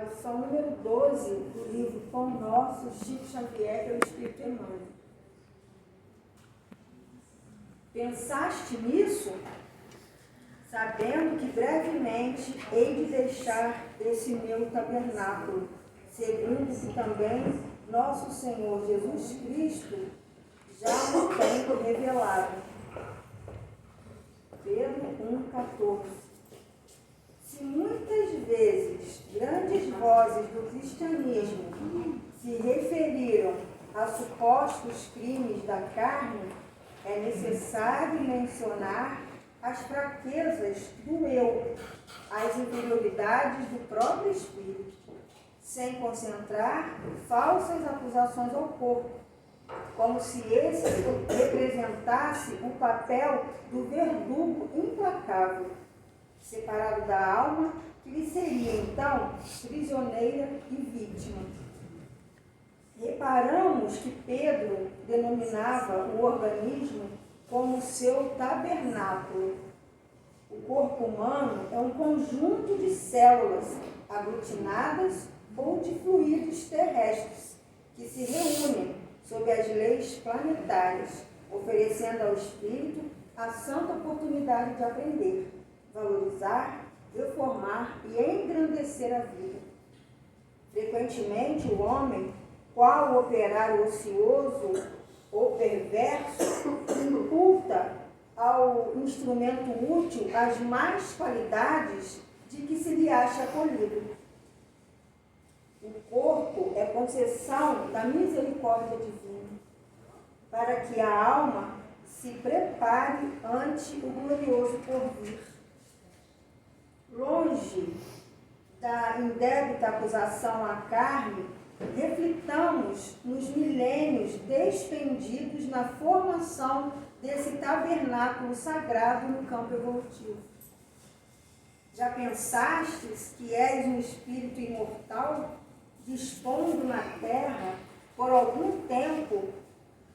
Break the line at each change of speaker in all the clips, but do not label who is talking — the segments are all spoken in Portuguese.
a lição número 12 do livro Pão Nosso, Chico Xavier, pelo Espírito Emmanuel. Pensaste nisso? Sabendo que brevemente hei de deixar esse meu tabernáculo, segundo que também nosso Senhor Jesus Cristo já me tem revelado. Pedro 1,14. Se muitas vezes grandes vozes do cristianismo se referiram a supostos crimes da carne, é necessário mencionar as fraquezas do eu, as inferioridades do próprio espírito, sem concentrar falsas acusações ao corpo, como se esse representasse o papel do verdugo implacável, separado da alma, que lhe seria então prisioneira e vítima. Reparamos que Pedro denominava o organismo como seu tabernáculo. O corpo humano é um conjunto de células aglutinadas ou de fluidos terrestres que se reúnem sob as leis planetárias, oferecendo ao espírito a santa oportunidade de aprender, valorizar, reformar e engrandecer a vida. Frequentemente o homem, qual operário ocioso ou perverso, imputa ao instrumento útil as más qualidades de que se lhe acha acolhido. O corpo é concessão da misericórdia divina, para que a alma se prepare ante o glorioso porvir. Longe da indébita acusação à carne, reflitamos nos milênios despendidos na formação desse tabernáculo sagrado no campo evolutivo. Já pensastes que és um espírito imortal, dispondo na terra, por algum tempo,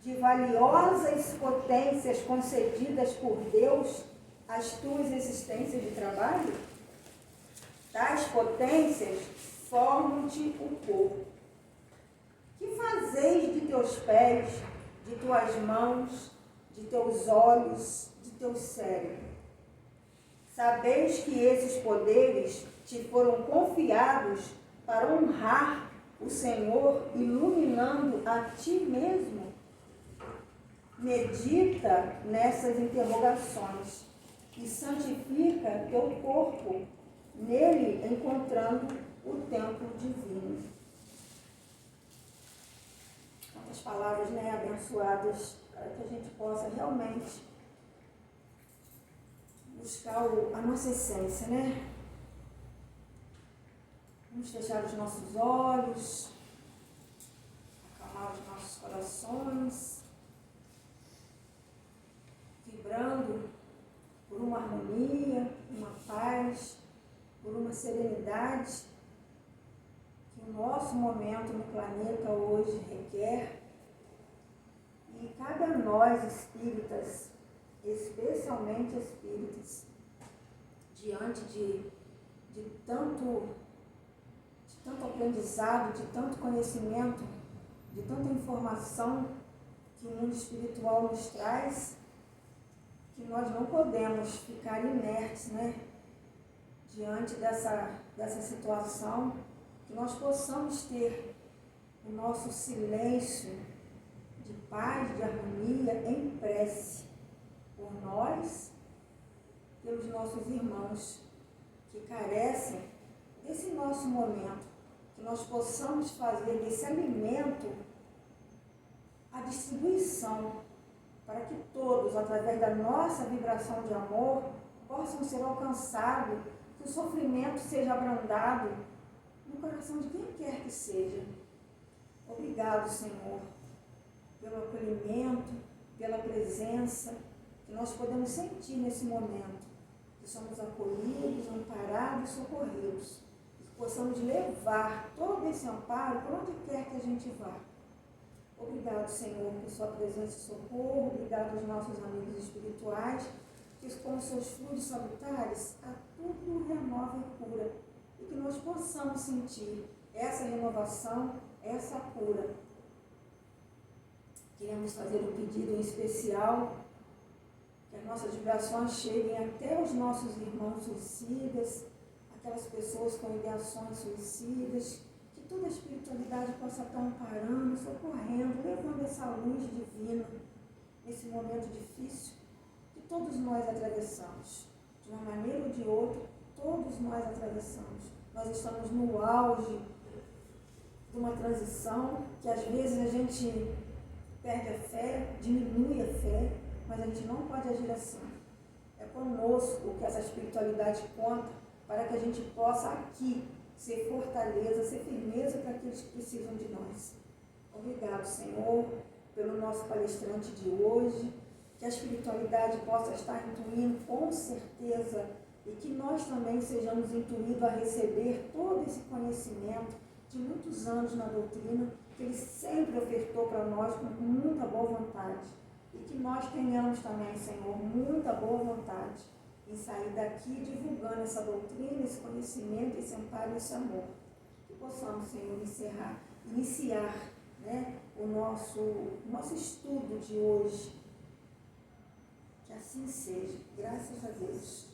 de valiosas potências concedidas por Deus às tuas existências de trabalho? Tais potências formam-te o corpo. Que fazeis de teus pés, de tuas mãos, de teus olhos, de teu cérebro? Sabeis que esses poderes te foram confiados para honrar o Senhor, iluminando a ti mesmo? Medita nessas interrogações e santifica teu corpo, nele encontrando o templo divino. Quantas palavras, abençoadas, para que a gente possa realmente buscar a nossa essência, Vamos fechar os nossos olhos, acalmar os nossos corações, vibrando por uma harmonia, uma paz, por uma serenidade que o nosso momento no planeta hoje requer. E cabe a nós, espíritas, especialmente espíritas, diante de tanto aprendizado, de tanto conhecimento, de tanta informação que o mundo espiritual nos traz, que nós não podemos ficar inertes, diante dessa situação, que nós possamos ter o nosso silêncio de paz, de harmonia, em prece, por nós, pelos nossos irmãos que carecem desse nosso momento, que nós possamos fazer desse alimento a distribuição, para que todos, através da nossa vibração de amor, possam ser alcançados, que o sofrimento seja abrandado no coração de quem quer que seja. Obrigado, Senhor, pelo acolhimento, pela presença que nós podemos sentir nesse momento, que somos acolhidos, amparados, socorridos, e que possamos levar todo esse amparo por onde quer que a gente vá. Obrigado, Senhor, por sua presença e socorro. Obrigado aos nossos amigos espirituais, que com seus fluidos salutares a tudo renova e cura. e que nós possamos sentir essa renovação, essa cura. Queremos fazer um pedido em especial, que as nossas vibrações cheguem até os nossos irmãos suicidas, aquelas pessoas com ideações suicidas, que toda a espiritualidade possa estar amparando, socorrendo, levando essa luz divina nesse momento difícil que todos nós atravessamos. De uma maneira ou de outra, todos nós atravessamos. Nós estamos no auge de uma transição que às vezes a gente perde a fé, diminui a fé, mas a gente não pode agir assim. É conosco que essa espiritualidade conta para que a gente possa aqui ser fortaleza, ser firmeza para aqueles que precisam de nós. Obrigado, Senhor, pelo nosso palestrante de hoje, que a espiritualidade possa estar intuindo com certeza e que nós também sejamos intuídos a receber todo esse conhecimento de muitos anos na doutrina, que ele sempre ofertou para nós com muita boa vontade. E que nós tenhamos também, Senhor, muita boa vontade em sair daqui divulgando essa doutrina, esse conhecimento, esse amparo, esse amor. Que possamos, Senhor, iniciar, né, o nosso estudo de hoje. Que assim seja, graças a Deus.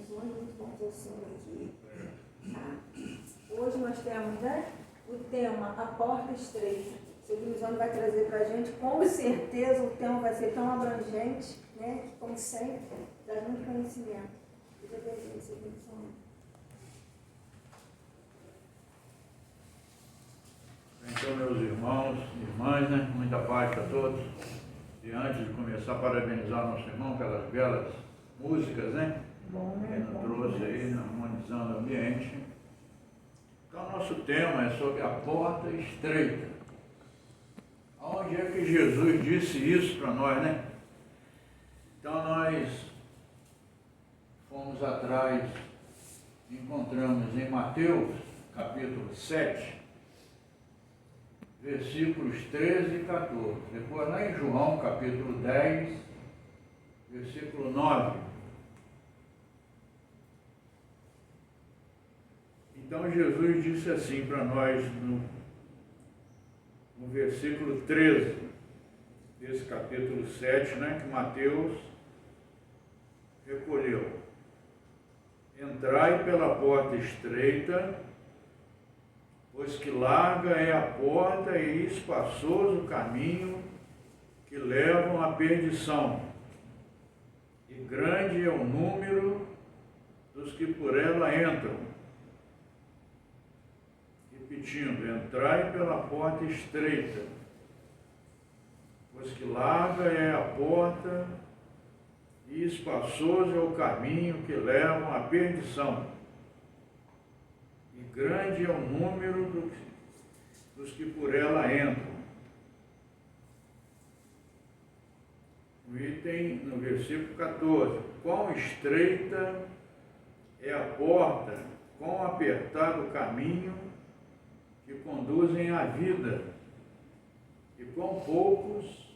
Muito bom ter o Senhor aqui. Tá? Hoje nós temos, né, o tema A Porta Estreita. O Sr. Luizano vai trazer para a gente, com certeza o tema vai ser tão abrangente, né, que como sempre, dá muito conhecimento. Deus abençoe, Sr. Luizano.
Então, meus irmãos e irmãs, né? Muita paz para todos. E antes de começar, parabenizar nosso irmão pelas belas músicas, né? Ele nos trouxe aí, harmonizando o ambiente. Então, nosso tema é sobre a porta estreita. Onde é que Jesus disse isso para nós, né? Então, nós fomos atrás, encontramos em Mateus, capítulo 7, versículos 13 e 14. Depois lá em João, capítulo 10, versículo 9. Então Jesus disse assim para nós no versículo 13 desse capítulo 7, né, que Mateus recolheu. Entrai pela porta estreita, pois que larga é a porta e espaçoso o caminho que levam à perdição, e grande é o número dos que por ela entram. Repetindo, entrai pela porta estreita, pois que larga é a porta e espaçoso é o caminho que levam à perdição, e grande é o número dos que por ela entram. No versículo 14, quão estreita é a porta, quão apertado o caminho que conduzem à vida, e quão poucos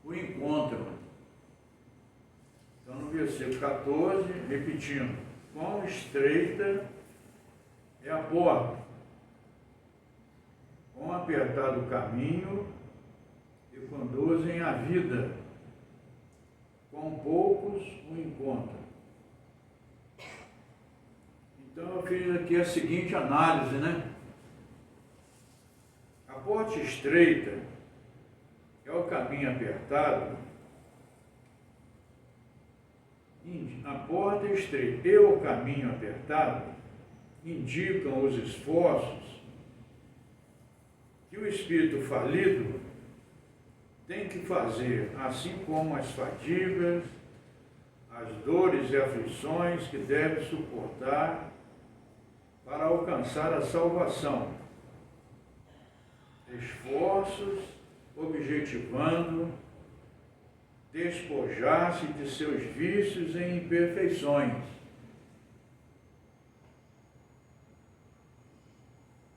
o encontram. Então, no versículo 14, repetindo, quão estreita é a porta, quão apertado o caminho que conduzem à vida, quão poucos o encontram. Então, eu fiz aqui a seguinte análise, né? A porta estreita é o caminho apertado. A porta estreita e o caminho apertado indicam os esforços que o espírito falido tem que fazer, assim como as fadigas, as dores e aflições que deve suportar para alcançar a salvação. Esforços objetivando despojar-se de seus vícios e imperfeições.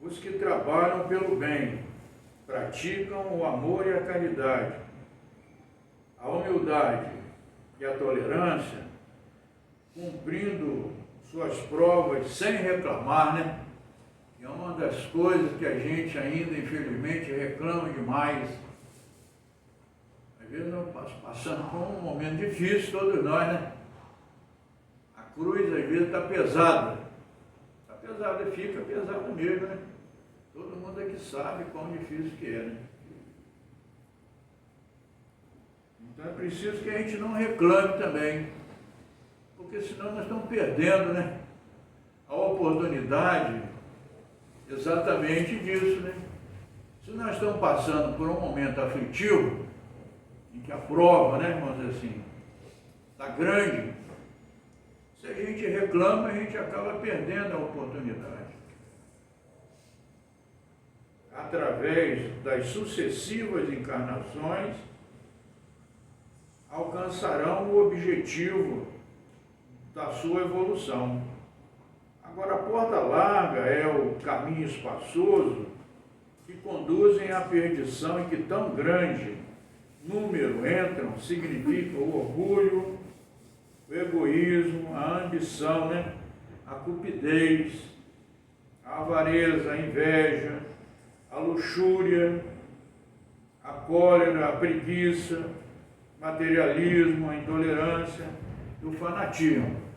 Os que trabalham pelo bem, praticam o amor e a caridade, a humildade e a tolerância, cumprindo suas provas sem reclamar, né? É uma das coisas que a gente ainda, infelizmente, reclama demais. Às vezes nós passando por um momento difícil, todos nós, né? A cruz, às vezes, está pesada. Está pesada, fica pesada mesmo, né? Todo mundo aqui sabe quão difícil que é, né? Então é preciso que a gente não reclame também, porque senão nós estamos perdendo, né, a oportunidade exatamente disso, né? Se nós estamos passando por um momento aflitivo, em que a prova, né, vamos dizer assim, está grande, se a gente reclama, a gente acaba perdendo a oportunidade. Através das sucessivas encarnações, alcançarão o objetivo da sua evolução. Agora, a porta larga é o caminho espaçoso que conduzem à perdição em que tão grande número entram, significa o orgulho, o egoísmo, a ambição, né? A cupidez, a avareza, a inveja, a luxúria, a cólera, a preguiça, o materialismo, a intolerância e o fanatismo.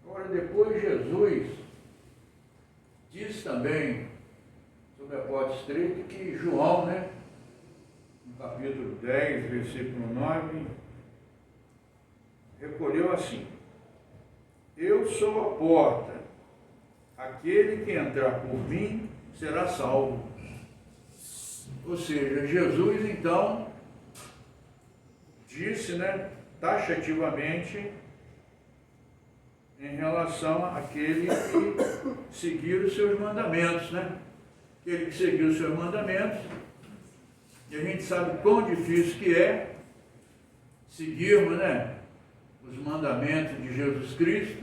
Agora, depois Jesus diz também, sob a porta estreita, que João, né, no capítulo 10, versículo 9, recolheu assim: eu sou a porta, aquele que entrar por mim será salvo. Ou seja, Jesus então disse, né, taxativamente em relação àquele que seguir os seus mandamentos, né? Aquele que seguiu os seus mandamentos, e a gente sabe quão difícil que é seguirmos, né, os mandamentos de Jesus Cristo,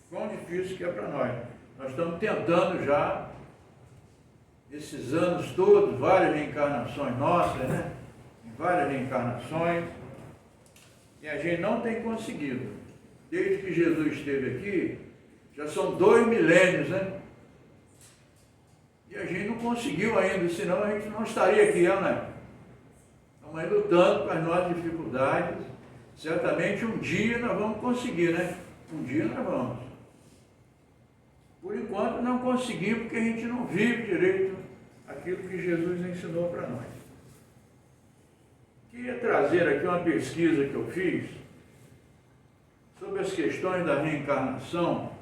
quão difícil que é para nós. Nós estamos tentando já, esses anos todos, várias reencarnações nossas, né? Várias reencarnações, e a gente não tem conseguido. Desde que Jesus esteve aqui, já são 2 milênios, né? E a gente não conseguiu ainda, senão a gente não estaria aqui, né? Estamos aí lutando com as nossas dificuldades. Certamente um dia nós vamos conseguir, né? Um dia nós vamos. Por enquanto não conseguimos, porque a gente não vive direito aquilo que Jesus ensinou para nós. Queria trazer aqui uma pesquisa que eu fiz sobre as questões da reencarnação,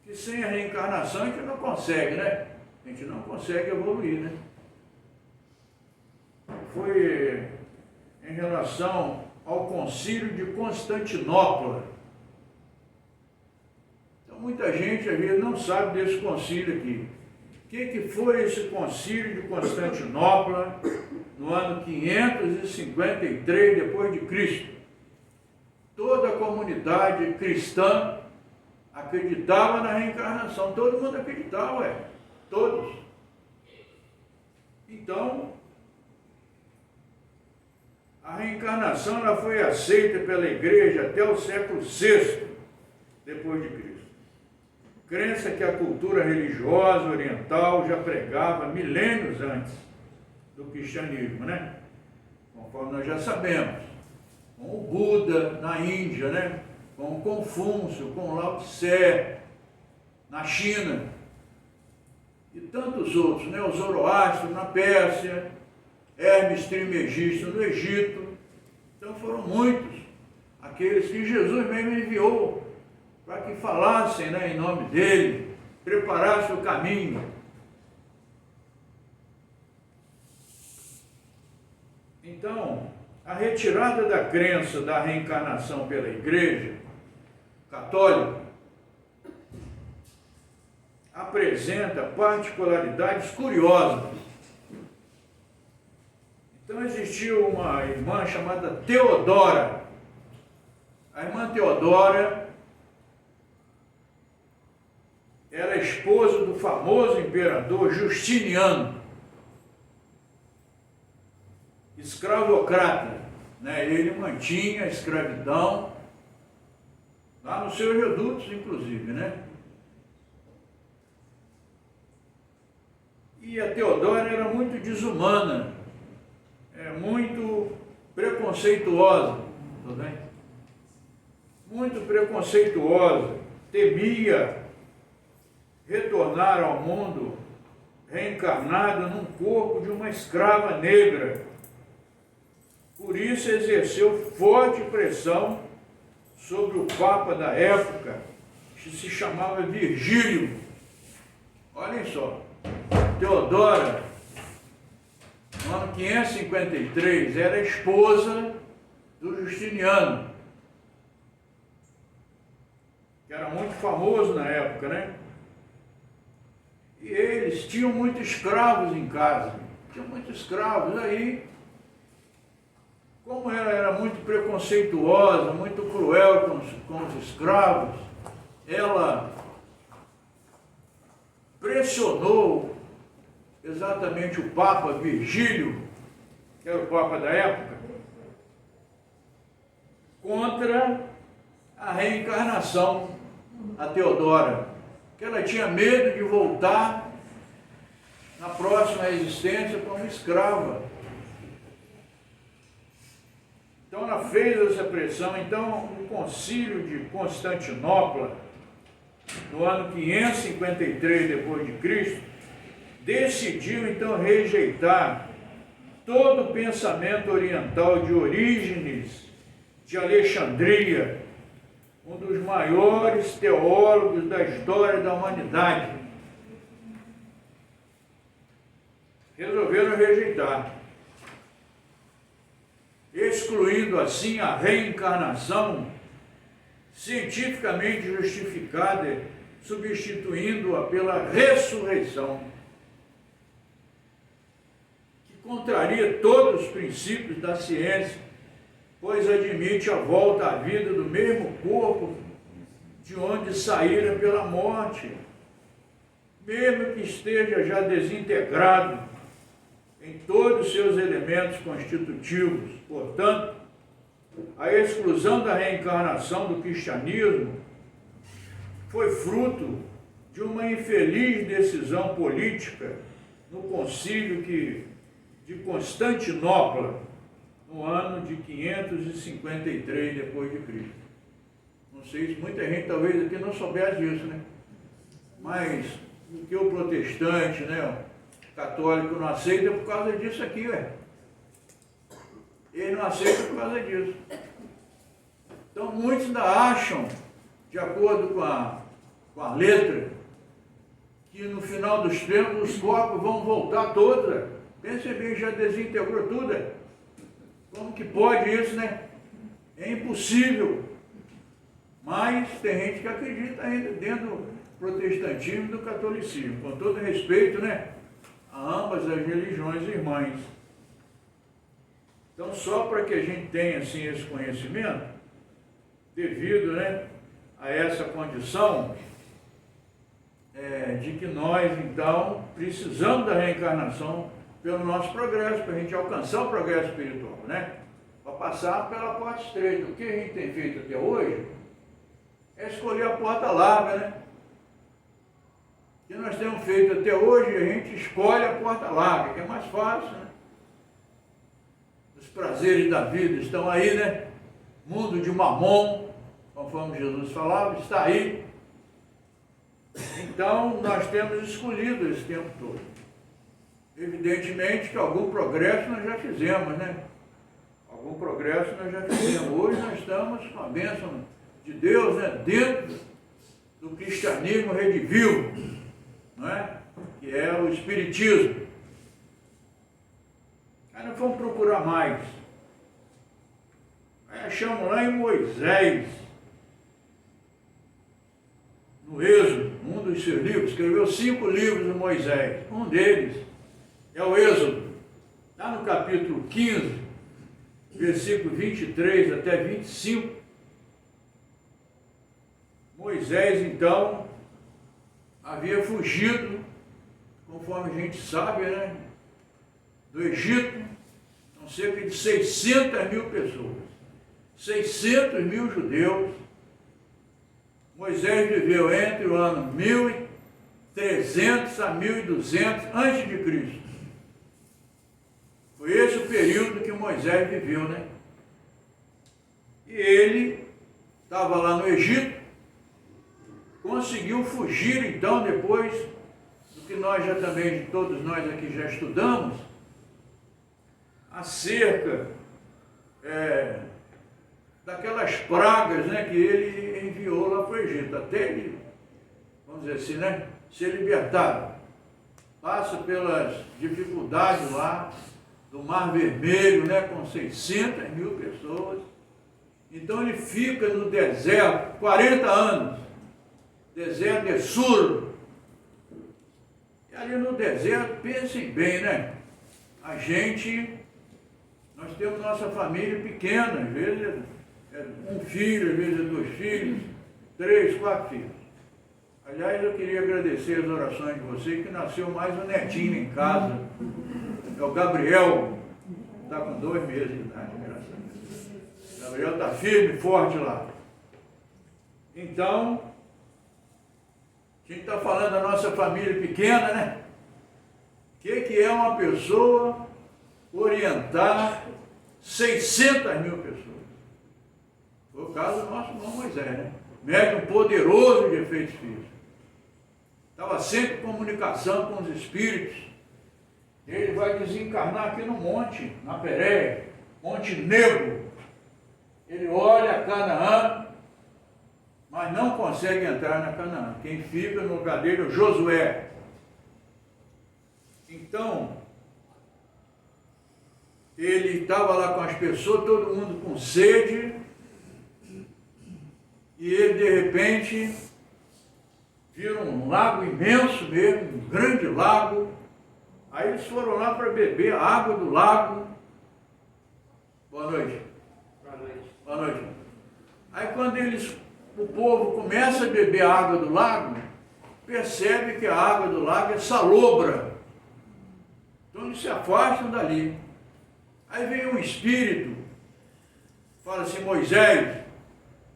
que sem a reencarnação a gente não consegue, né? A gente não consegue evoluir, né? Foi em relação ao Concílio de Constantinopla. Então muita gente às vezes não sabe desse concílio aqui. O que foi esse Concílio de Constantinopla no ano 553 depois de Cristo? Toda a comunidade cristã acreditava na reencarnação, todo mundo acreditava, todos. Então, a reencarnação ela foi aceita pela igreja até o século VI depois de Cristo. Crença que a cultura religiosa oriental já pregava milênios antes do cristianismo, né? Conforme nós já sabemos. Com o Buda na Índia, né? Com o Confúcio, com o Lao Tse na China e tantos outros, né? O Zoroastro na Pérsia, Hermes Trismegisto no Egito. Então foram muitos aqueles que Jesus mesmo enviou para que falassem, né, em nome dele, preparassem o caminho. Então, a retirada da crença da reencarnação pela Igreja Católica apresenta particularidades curiosas. Então existiu uma irmã chamada Teodora. A irmã Teodora era esposa do famoso imperador Justiniano, escravocrata. né, ele mantinha a escravidão lá nos seus redutos, inclusive, né? E a Teodora era muito desumana, muito preconceituosa, tudo bem? Muito preconceituosa, temia retornar ao mundo reencarnada num corpo de uma escrava negra. Por isso exerceu forte pressão sobre o Papa da época, que se chamava Virgílio. Olhem só, Teodora, no ano 553, era esposa do Justiniano, que era muito famoso na época, né? E eles tinham muitos escravos em casa, aí, como ela era muito preconceituosa, muito cruel com os escravos, ela pressionou exatamente o Papa Virgílio, que era o Papa da época, contra a reencarnação, a Teodora, que ela tinha medo de voltar na próxima existência como escrava. Então ela fez essa pressão. Então o concílio de Constantinopla, no ano 553 depois de Cristo, decidiu então rejeitar todo o pensamento oriental de Orígenes de Alexandria, um dos maiores teólogos da história da humanidade. Resolveram rejeitar, excluindo assim a reencarnação cientificamente justificada, substituindo-a pela ressurreição, que contraria todos os princípios da ciência, pois admite a volta à vida do mesmo corpo de onde saíra pela morte, mesmo que esteja já desintegrado em todos os seus elementos constitutivos. Portanto, a exclusão da reencarnação do cristianismo foi fruto de uma infeliz decisão política no concílio de Constantinopla, no ano de 553 depois de Cristo. Não sei se muita gente talvez aqui não soubesse disso, né? Mas o que o protestante, né, o católico não aceita é por causa disso aqui, ué. Ele não aceita por causa disso. Então muitos ainda acham, de acordo com a letra, que no final dos tempos os corpos vão voltar todos. Pensa bem, já desintegrou tudo. Como que pode isso, né? É impossível. Mas tem gente que acredita ainda dentro do protestantismo e do catolicismo, com todo respeito, né, a ambas as religiões irmãs. Então, só para que a gente tenha assim esse conhecimento, devido, né, a essa condição de que nós, então, precisamos da reencarnação pelo nosso progresso, para a gente alcançar o progresso espiritual, né? Para passar pela porta estreita. O que a gente tem feito até hoje é escolher a porta larga, né? O que nós temos feito até hoje, a gente escolhe a porta larga, que é mais fácil, né? Os prazeres da vida estão aí, né? Mundo de Mamon, conforme Jesus falava, está aí. Então, nós temos escolhido esse tempo todo. Evidentemente que algum progresso nós já fizemos, né? Algum progresso nós já fizemos. Hoje nós estamos com a bênção de Deus, né, dentro do cristianismo redivivo, não é? Que é o Espiritismo. Aí nós vamos procurar mais. Aí achamos lá em Moisés, no Êxodo, um dos seus livros, escreveu 5 livros de Moisés. Um deles é o Êxodo, está no capítulo 15, versículo 23 até 25. Moisés, então, havia fugido, conforme a gente sabe, né, do Egito. Então, cerca de 600 mil pessoas, 600 mil judeus. Moisés viveu entre o ano 1300 a 1200 antes de Cristo. Foi esse o período que Moisés viveu, né? E ele estava lá no Egito, conseguiu fugir então, depois do que nós já também, todos nós aqui já estudamos, acerca daquelas pragas, né, que ele enviou lá para o Egito, até ele, vamos dizer assim, né, ser libertado. Passa pelas dificuldades lá do Mar Vermelho, né, com 600 mil pessoas. Então ele fica no deserto 40 anos, deserto de Sur. E ali no deserto, pensem bem, né? Nós temos nossa família pequena, às vezes é um filho, às vezes é 2 filhos, 3, 4 filhos. Aliás, eu queria agradecer as orações de vocês, que nasceu mais um netinho em casa. É o Gabriel, está com 2 meses de idade, graças a Deus. O Gabriel está firme e forte lá. Então, a gente está falando da nossa família pequena, né? O que é uma pessoa orientar 600 mil pessoas? Foi o caso do nosso irmão Moisés, né? Médium poderoso de efeitos físicos. Estava sempre em comunicação com os espíritos. Ele vai desencarnar aqui no monte, na Pérea, Monte Nebo. Ele olha Canaã, mas não consegue entrar na Canaã. Quem fica no lugar dele é o Josué. Então, ele estava lá com as pessoas, todo mundo com sede, e ele de repente viram um lago imenso mesmo, um grande lago. Aí eles foram lá para beber a água do lago. Boa noite.
Boa noite.
Boa noite. Aí quando o povo começa a beber a água do lago, percebe que a água do lago é salobra. Então eles se afastam dali. Aí vem um espírito, fala assim: Moisés,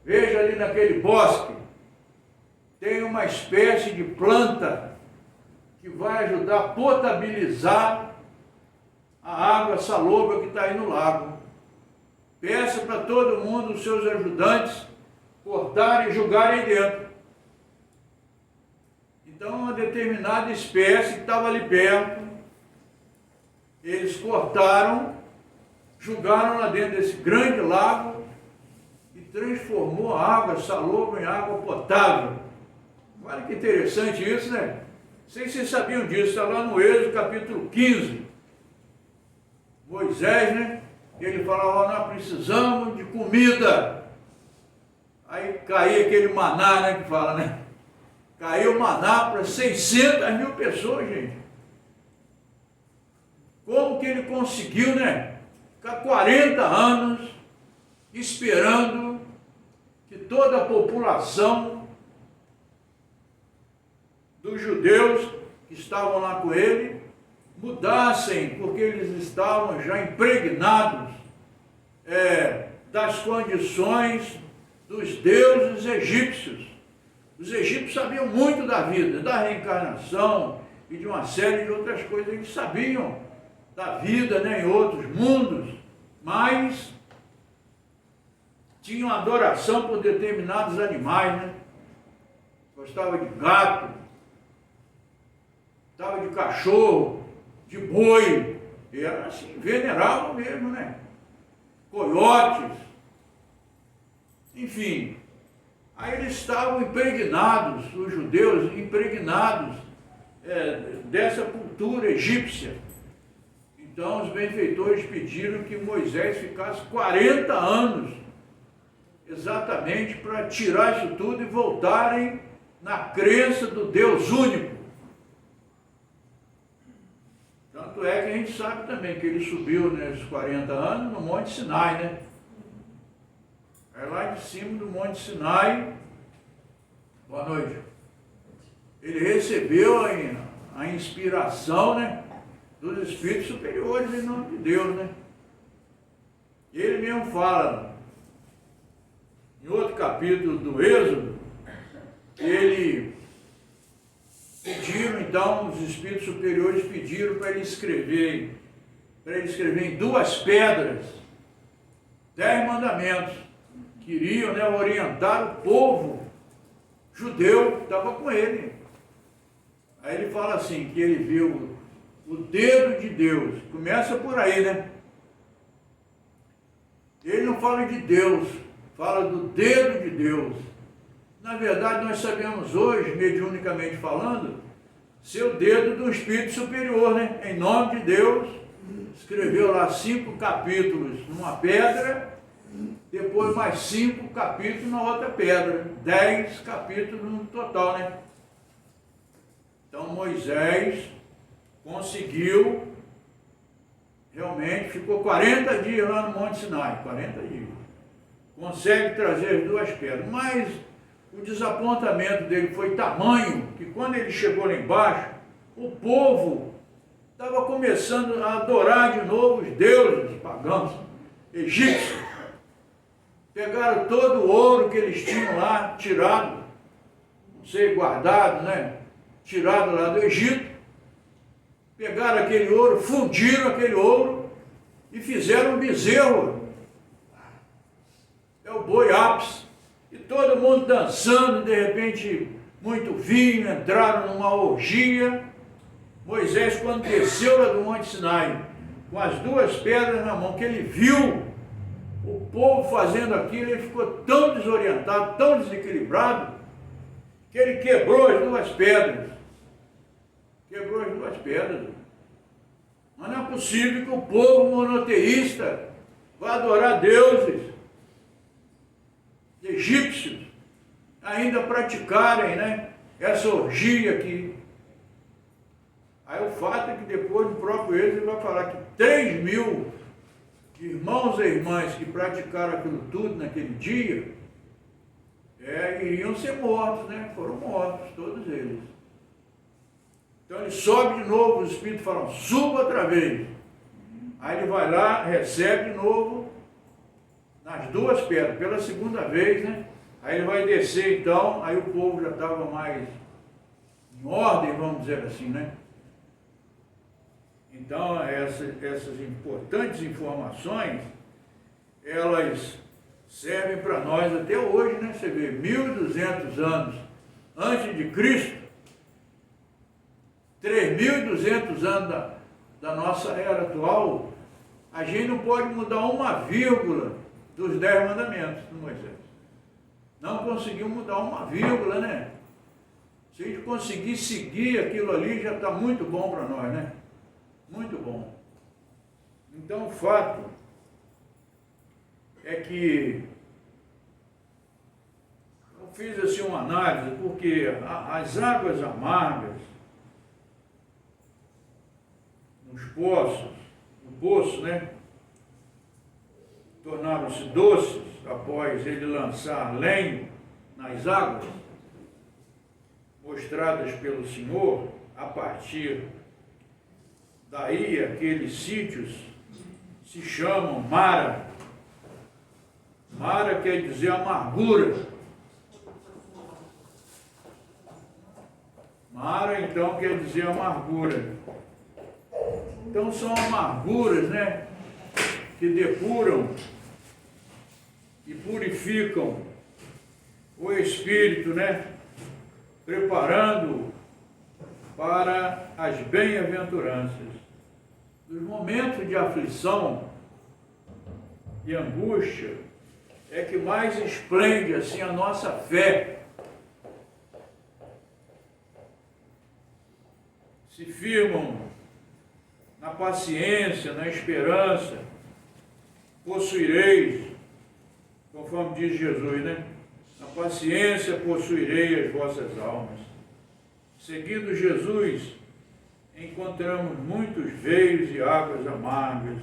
veja ali naquele bosque, tem uma espécie de planta que vai ajudar a potabilizar a água salobra que está aí no lago. Peça para todo mundo, os seus ajudantes, cortarem e jogarem dentro. Então, uma determinada espécie que estava ali perto, eles cortaram, jogaram lá dentro desse grande lago e transformou a água salobra em água potável. Olha que interessante isso, né? Não sei se vocês sabiam disso, está lá no Êxodo capítulo 15. Moisés, né? Ele falava: nós precisamos de comida. Aí caía aquele maná, né? Que fala, né? Caiu maná para 600 mil pessoas, gente. Como que ele conseguiu, né? Ficar 40 anos esperando que toda a população dos judeus que estavam lá com ele mudassem, porque eles estavam já impregnados das condições dos deuses egípcios. Os egípcios sabiam muito da vida, da reencarnação e de uma série de outras coisas. Eles sabiam da vida, né, em outros mundos, mas tinham adoração por determinados animais, né? Gostava de gato, gostava de cachorro, de boi, e era assim, veneravam mesmo, né? Coiotes, enfim. Aí eles estavam impregnados, os judeus impregnados dessa cultura egípcia. Então os benfeitores pediram que Moisés ficasse 40 anos, exatamente para tirar isso tudo e voltarem na crença do Deus único. Tanto é que a gente sabe também que ele subiu nesses 40 anos no Monte Sinai, né? É lá de cima do Monte Sinai. Boa noite. Ele recebeu a inspiração, né, dos espíritos superiores em nome de Deus, né? Ele mesmo fala, em outro capítulo do Êxodo, ele pediram, então, os espíritos superiores pediram para ele escrever em 2 pedras, 10 mandamentos, que iriam, né, orientar o povo judeu que estava com ele. Aí ele fala assim, que ele viu o dedo de Deus, começa por aí, né? Ele não fala de Deus, fala do dedo de Deus. Na verdade, nós sabemos hoje, mediunicamente falando, ser o dedo do Espírito Superior, né? Em nome de Deus, escreveu lá 5 capítulos numa pedra, depois mais 5 capítulos na outra pedra, 10 capítulos no total, né? Então Moisés conseguiu, realmente, ficou 40 dias lá no Monte Sinai, 40 dias. Consegue trazer as 2 pedras, mas o desapontamento dele foi tamanho que quando ele chegou lá embaixo, o povo estava começando a adorar de novo os deuses pagãos, egípcios. Pegaram todo o ouro que eles tinham lá, tirado, não sei, guardado, né? Tirado lá do Egito. Pegaram aquele ouro, fundiram aquele ouro e fizeram um bezerro. É o boi ápice. E todo mundo dançando, de repente, muito vinho, entraram numa orgia. Moisés, quando desceu lá do Monte Sinai, com as 2 pedras na mão, que ele viu o povo fazendo aquilo, ele ficou tão desorientado, tão desequilibrado, que ele quebrou as 2 pedras. Quebrou as 2 pedras. Mas não é possível que o povo monoteísta vá adorar deuses egípcios, ainda praticarem, né, essa orgia aqui. Aí o fato é que depois do próprio Êxodo vai falar que 3.000 irmãos e irmãs que praticaram aquilo tudo naquele dia, iriam ser mortos, né? Foram mortos, todos eles. Então ele sobe de novo, os espíritos falam, suba outra vez. Aí ele vai lá, recebe de novo, nas 2 pedras, pela segunda vez, né? Aí ele vai descer então, aí o povo já estava mais em ordem, vamos dizer assim, né? Então, essas importantes informações, elas servem para nós até hoje, né? Você vê, 1.200 anos antes de Cristo, 3.200 anos da nossa era atual, a gente não pode mudar uma vírgula dos 10 mandamentos do Moisés. Não conseguiu mudar uma vírgula, né? Se a gente conseguir seguir aquilo ali, já está muito bom para nós, né? Muito bom. Então o fato é que eu fiz assim uma análise, porque as águas amargas nos poços, no poço, né, tornaram-se doces após ele lançar lenho nas águas mostradas pelo Senhor. A partir daí, aqueles sítios se chamam Mara. Mara quer dizer amargura. Mara, então, quer dizer amargura. Então, são amarguras, né, que depuram e purificam o espírito, né, preparando para as bem-aventuranças. Nos momentos de aflição e angústia, é que mais esplende assim a nossa fé. Se firmam na paciência, na esperança, possuireis, conforme diz Jesus, né? Na paciência possuirei as vossas almas. Seguindo Jesus, encontramos muitos veios e águas amargas,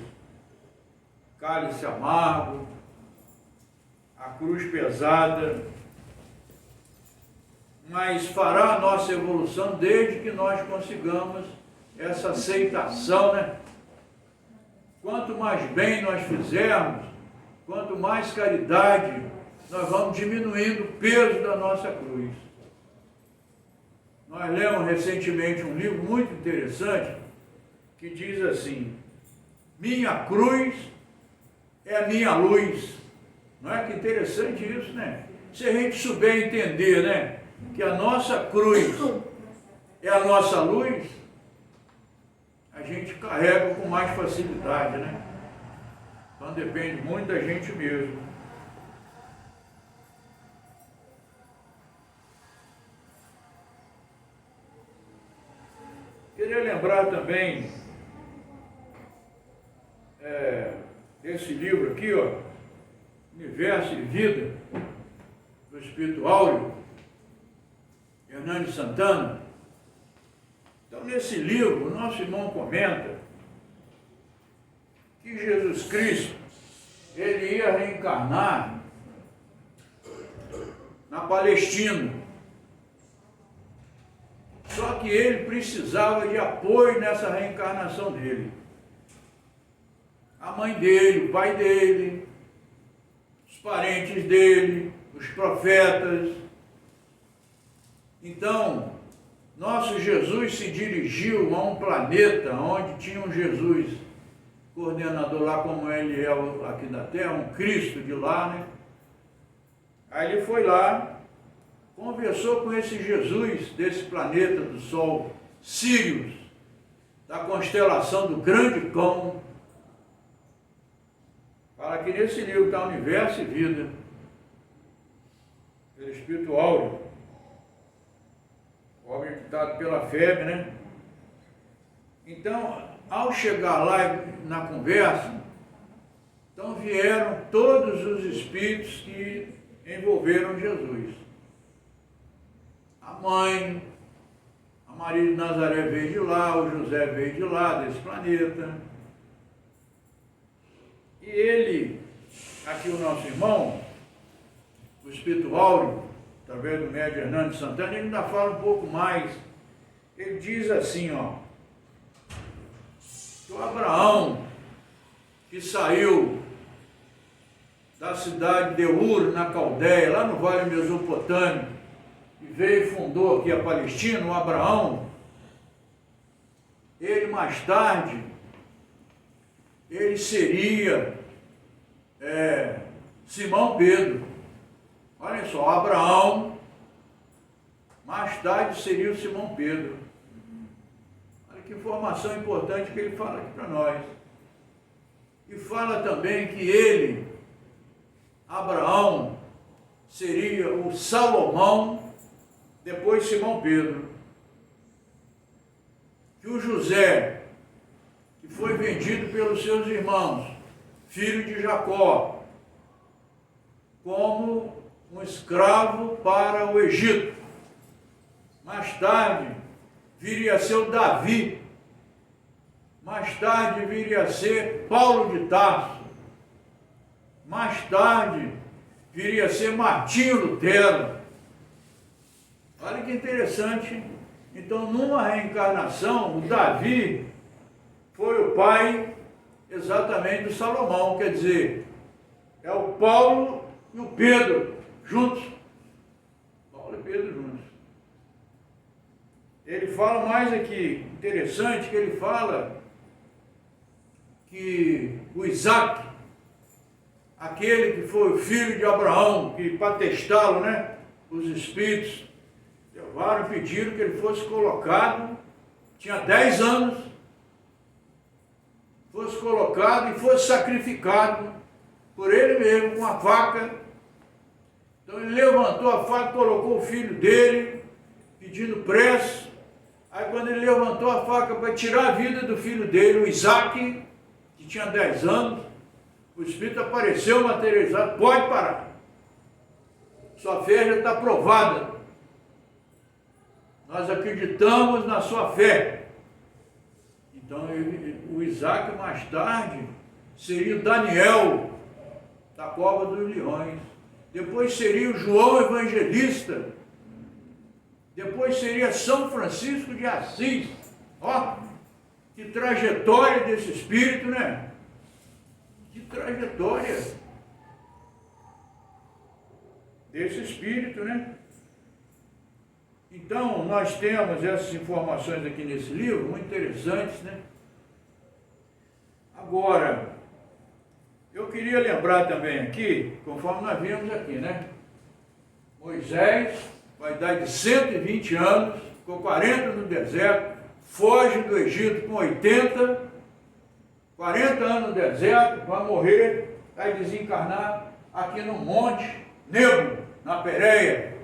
cálice amargo, a cruz pesada, mas fará a nossa evolução desde que nós consigamos essa aceitação, né? Quanto mais bem nós fizermos, quanto mais caridade, nós vamos diminuindo o peso da nossa cruz. Nós lemos recentemente um livro muito interessante que diz assim: minha cruz é a minha luz. Não é que interessante isso, né? Se a gente souber entender, né, que a nossa cruz é a nossa luz, a gente carrega com mais facilidade, né? Então depende muito da gente mesmo. Queria lembrar também desse livro aqui, ó, Universo e Vida, do Espírito Áureo, Hernani Santana. Então, nesse livro, o nosso irmão comenta que Jesus Cristo, ele ia reencarnar na Palestina. Só que ele precisava de apoio nessa reencarnação dele. A mãe dele, o pai dele, os parentes dele, os profetas. Então, nosso Jesus se dirigiu a um planeta onde tinha um Jesus coordenador lá, como ele é aqui da Terra, um Cristo de lá, né? Aí ele foi lá, conversou com esse Jesus desse planeta do Sol, Sírius, da constelação do Grande Cão. Fala que nesse livro está Universo e Vida, pelo Espírito Áureo, obra ditado pela FEB, né? Então, ao chegar lá na conversa, então vieram todos os espíritos que envolveram Jesus. A mãe, a Maria de Nazaré veio de lá, o José veio de lá, desse planeta. E ele, aqui o nosso irmão, o Espírito Áureo, através do médium Hernani Santana, ele ainda fala um pouco mais. Ele diz assim, ó, que o Abraão, que saiu da cidade de Ur, na Caldeia, lá no Vale Mesopotâmico, e veio e fundou aqui a Palestina, o Abraão, ele mais tarde, ele seria Simão Pedro. Olha só, Abraão, mais tarde seria o Simão Pedro. Olha que informação importante que ele fala aqui para nós. E fala também que ele, Abraão, seria o Salomão, depois Simão Pedro. Que o José, que foi vendido pelos seus irmãos, filho de Jacó, como um escravo para o Egito. Mais tarde viria a ser o Davi. Mais tarde viria a ser Paulo de Tarso. Mais tarde viria a ser Martinho Lutero. Olha que interessante. Então, numa reencarnação, o Davi foi o pai exatamente do Salomão. Quer dizer, é o Paulo e o Pedro juntos. Paulo e Pedro juntos. Ele fala mais aqui, interessante, que ele fala que o Isaac, aquele que foi o filho de Abraão, que para testá-lo, né, os espíritos levaram e pediram que ele fosse colocado, tinha 10 anos, fosse colocado e fosse sacrificado por ele mesmo, com a faca. Então ele levantou a faca, colocou o filho dele, pedindo prece. Aí quando ele levantou a faca para tirar a vida do filho dele, o Isaac, que tinha 10 anos, o Espírito apareceu materializado: pode parar, sua fé já está provada, nós acreditamos na sua fé. Então o Isaac mais tarde seria o Daniel, da cova dos leões. Depois seria o João Evangelista. Depois seria São Francisco de Assis. Ó, que trajetória desse espírito, né? Que trajetória. desse espírito, né? Então, nós temos essas informações aqui nesse livro, muito interessantes, né? Agora, eu queria lembrar também aqui, conforme nós vimos aqui, né? Moisés vai dar de 120 anos, ficou 40 no deserto, foge do Egito com 80, 40 anos no deserto, vai morrer, vai desencarnar aqui no Monte Nebo, na Pérea,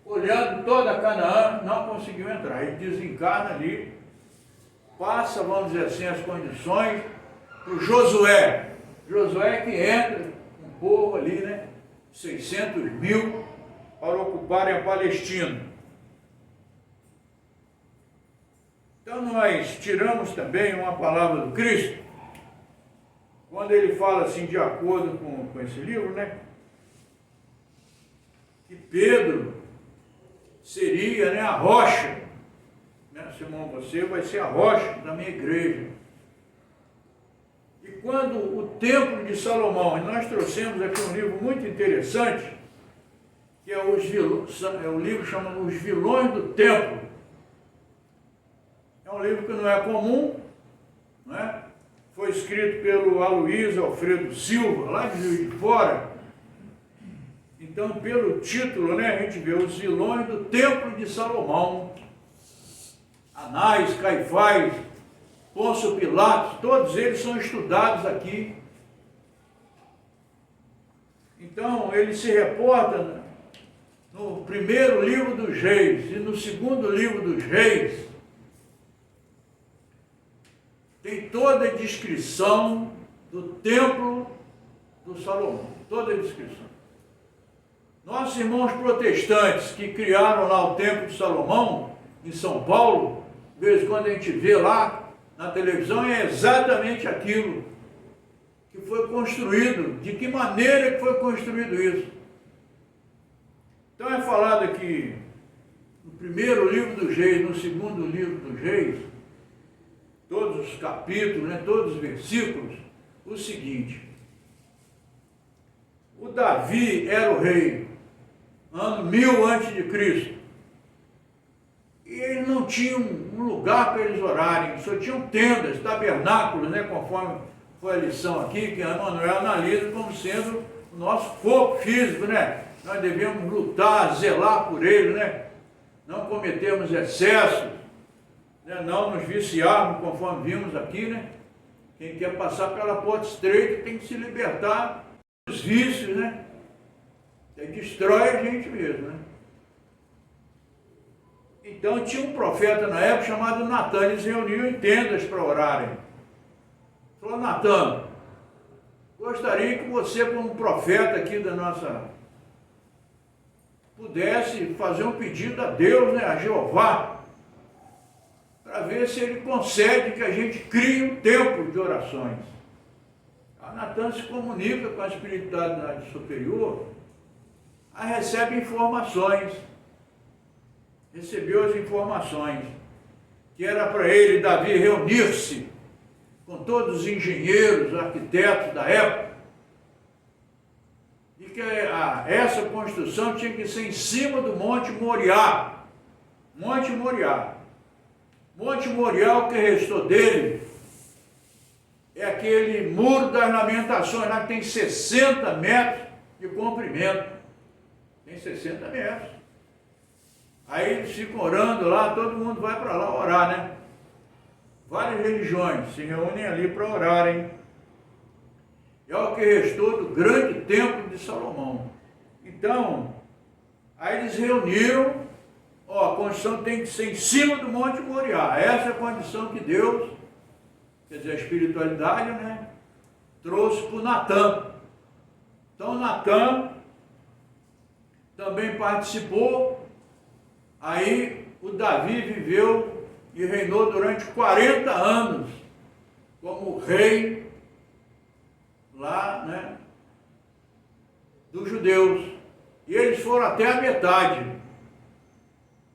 olhando toda Canaã, não conseguiu entrar. Ele desencarna ali, passa, vamos dizer assim, as condições para o Josué. Josué que entra, um povo ali, né, 600 mil, para ocuparem a Palestina. Então nós tiramos também uma palavra do Cristo, quando ele fala assim, de acordo com esse livro, né, que Pedro seria, né, a rocha, né, Simão, você vai ser a rocha da minha igreja. E quando o templo de Salomão, e nós trouxemos aqui um livro muito interessante, que é o livro chamado Os Vilões do Templo. É um livro que não é comum, não é? Foi escrito pelo Aloysio Alfredo Silva, lá de Juiz de Fora. Então, pelo título, né, a gente vê Os Vilões do Templo de Salomão. Anás, Caifás, Pôncio Pilatos, todos eles são estudados aqui. Então, ele se reporta no primeiro livro dos Reis e no segundo livro dos Reis. Tem toda a descrição do templo do Salomão, toda a descrição. Nossos irmãos protestantes que criaram lá o templo de Salomão, em São Paulo, de vez em quando a gente vê lá na televisão, é exatamente aquilo que foi construído, de que maneira que foi construído isso. Então é falado aqui, no primeiro livro dos Reis, no segundo livro dos Reis, todos os capítulos, né, todos os versículos, o seguinte: o Davi era o rei, ano 1000 a.C., e eles não tinham um lugar para eles orarem, só tinham tendas, tabernáculos, né, conforme foi a lição aqui, que a Manuel analisa como sendo o nosso corpo físico, né? Nós devemos lutar, zelar por ele, né? Não cometermos excessos, né? Não nos viciarmos, conforme vimos aqui, né? Quem quer passar pela porta estreita tem que se libertar dos vícios, né? Que destrói a gente mesmo, né? Então tinha um profeta na época chamado Natan, eles se reuniam em tendas para orarem. Falou: Natan, gostaria que você, como profeta aqui da nossa, pudesse fazer um pedido a Deus, né, a Jeová, para ver se ele concede que a gente crie um templo de orações. A Natan se comunica com a espiritualidade superior, aí recebe informações, recebeu as informações, que era para ele, Davi, reunir-se com todos os engenheiros, arquitetos da época, e que essa construção tinha que ser em cima do Monte Moriá. Monte Moriá. Monte Moriá, o que restou dele é aquele muro das lamentações, lá que tem 60 metros de comprimento. Tem 60 metros. Aí eles ficam orando lá, todo mundo vai para lá orar, né? Várias religiões se reúnem ali para orarem. É o que restou do grande templo de Salomão. Então, aí eles reuniram, a condição tem que ser em cima do Monte Moriá. Essa é a condição que Deus, quer dizer, a espiritualidade, né, trouxe para o Natan. Então, Natan também participou. Aí o Davi viveu e reinou durante 40 anos como rei lá, né, dos judeus. E eles foram até a metade.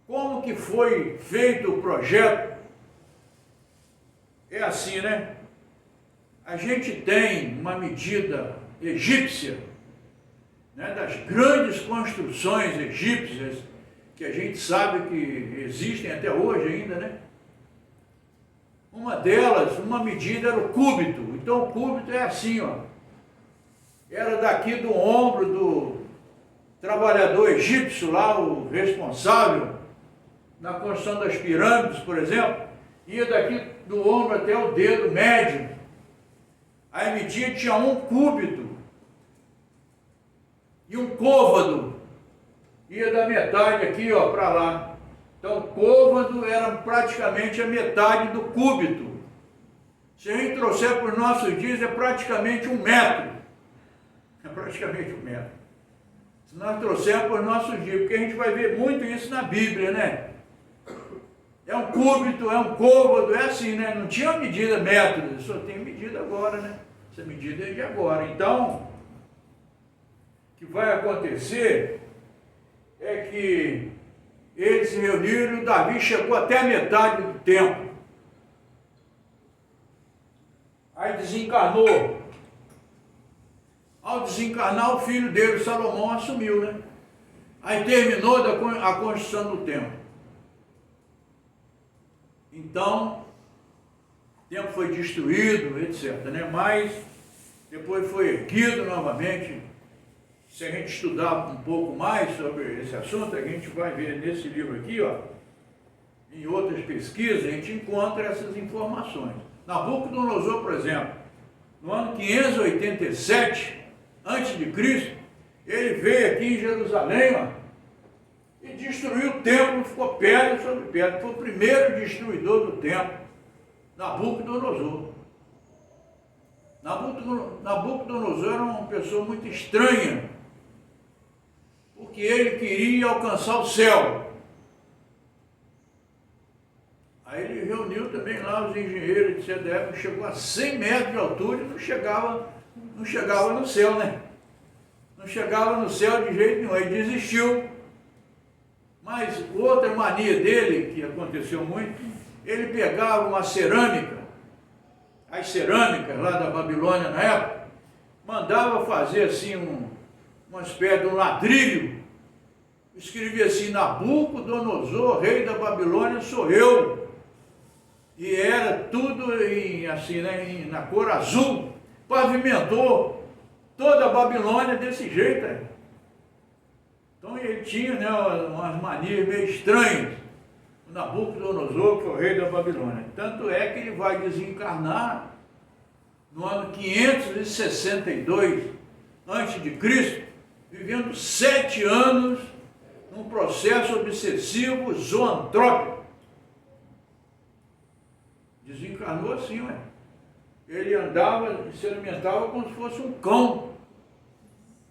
Como que foi feito o projeto? É assim, né? A gente tem uma medida egípcia né, das grandes construções egípcias, que a gente sabe que existem até hoje ainda, né? Uma delas, uma medida era o cúbito. Então o cúbito é assim, ó. Era daqui do ombro do trabalhador egípcio lá, o responsável na construção das pirâmides, por exemplo, ia daqui do ombro até o dedo médio. Aí media, tinha um cúbito e um côvado, ia da metade aqui, ó, para lá. Então, côvado era praticamente a metade do cúbito. Se a gente trouxer para os nossos dias, é praticamente 1 metro. É praticamente 1 metro. Se nós trouxermos para os nossos dias, porque a gente vai ver muito isso na Bíblia, né? É um cúbito, é um côvado, é assim, né? Não tinha medida metro, só tem medida agora, né? Essa medida é de agora. Então, o que vai acontecer é que eles se reuniram e Davi chegou até a metade do templo. Aí desencarnou. Ao desencarnar, o filho dele, Salomão, assumiu, né? Aí terminou a construção do templo. Então, o templo foi destruído, etc., né? Mas depois foi erguido novamente. Se a gente estudar um pouco mais sobre esse assunto, a gente vai ver nesse livro aqui, ó, em outras pesquisas, a gente encontra essas informações. Nabucodonosor, por exemplo, no ano 587 a.C., ele veio aqui em Jerusalém, ó, e destruiu o templo, ficou pedra sobre pedra. Foi o primeiro destruidor do templo, Nabucodonosor. Nabucodonosor era uma pessoa muito estranha, porque ele queria alcançar o céu. Aí ele reuniu também lá os engenheiros, etc., da época, chegou a 100 metros de altura e não chegava no céu, né? Não chegava no céu de jeito nenhum, aí desistiu. Mas outra mania dele, que aconteceu muito, ele pegava uma cerâmica, as cerâmicas lá da Babilônia na época, mandava fazer assim uma espécie de um ladrilho, escrevia assim: Nabucodonosor, rei da Babilônia, sou eu. E era tudo assim, né, na cor azul, pavimentou toda a Babilônia desse jeito. Né? Então ele tinha, né, umas manias meio estranhas, o Nabucodonosor, que é o rei da Babilônia. Tanto é que ele vai desencarnar no ano 562 a.C., vivendo 7 anos num processo obsessivo zoantrópico. Desencarnou assim, ué. Ele andava e se alimentava como se fosse um cão.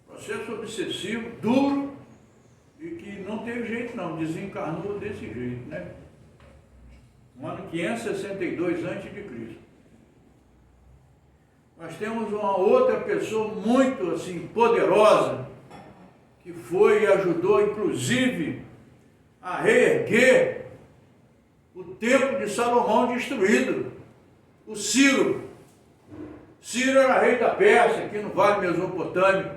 Processo obsessivo, duro, e que não teve jeito não, desencarnou desse jeito, né? No ano 562 a.C. Nós temos uma outra pessoa muito assim poderosa, que foi e ajudou inclusive a reerguer o templo de Salomão destruído, o Ciro. Ciro era rei da Pérsia, aqui no Vale Mesopotâmico.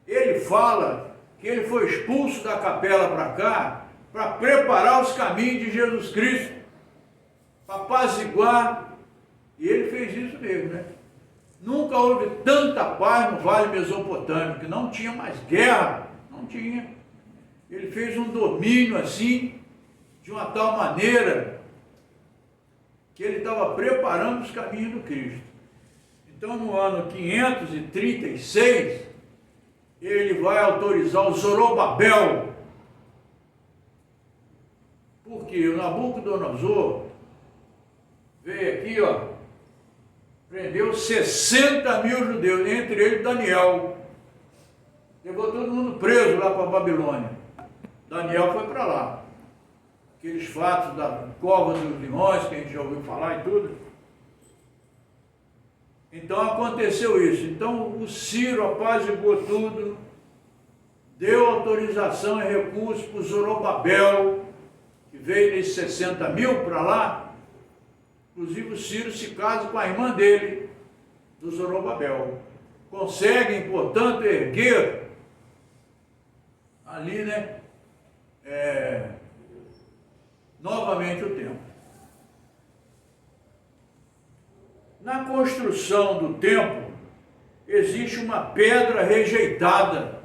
Ele fala que ele foi expulso da capela para cá para preparar os caminhos de Jesus Cristo, para apaziguar, e ele fez isso mesmo, né? Nunca houve tanta paz no Vale Mesopotâmico, que não tinha mais guerra, não tinha. Ele fez um domínio assim, de uma tal maneira, que ele estava preparando os caminhos do Cristo. Então, no ano 536, ele vai autorizar o Zorobabel, porque o Nabucodonosor veio aqui, ó, prendeu 60 mil judeus, entre eles Daniel. Levou todo mundo preso lá para a Babilônia. Daniel foi para lá. Aqueles fatos da cova dos leões, que a gente já ouviu falar e tudo. Então aconteceu isso. Então o Ciro apaziguou tudo, deu autorização e recurso para o Zorobabel, que veio desses 60 mil para lá. Inclusive o Ciro se casa com a irmã dele, do Zorobabel. Conseguem, portanto, erguer ali, né, novamente o templo. Na construção do templo, existe uma pedra rejeitada.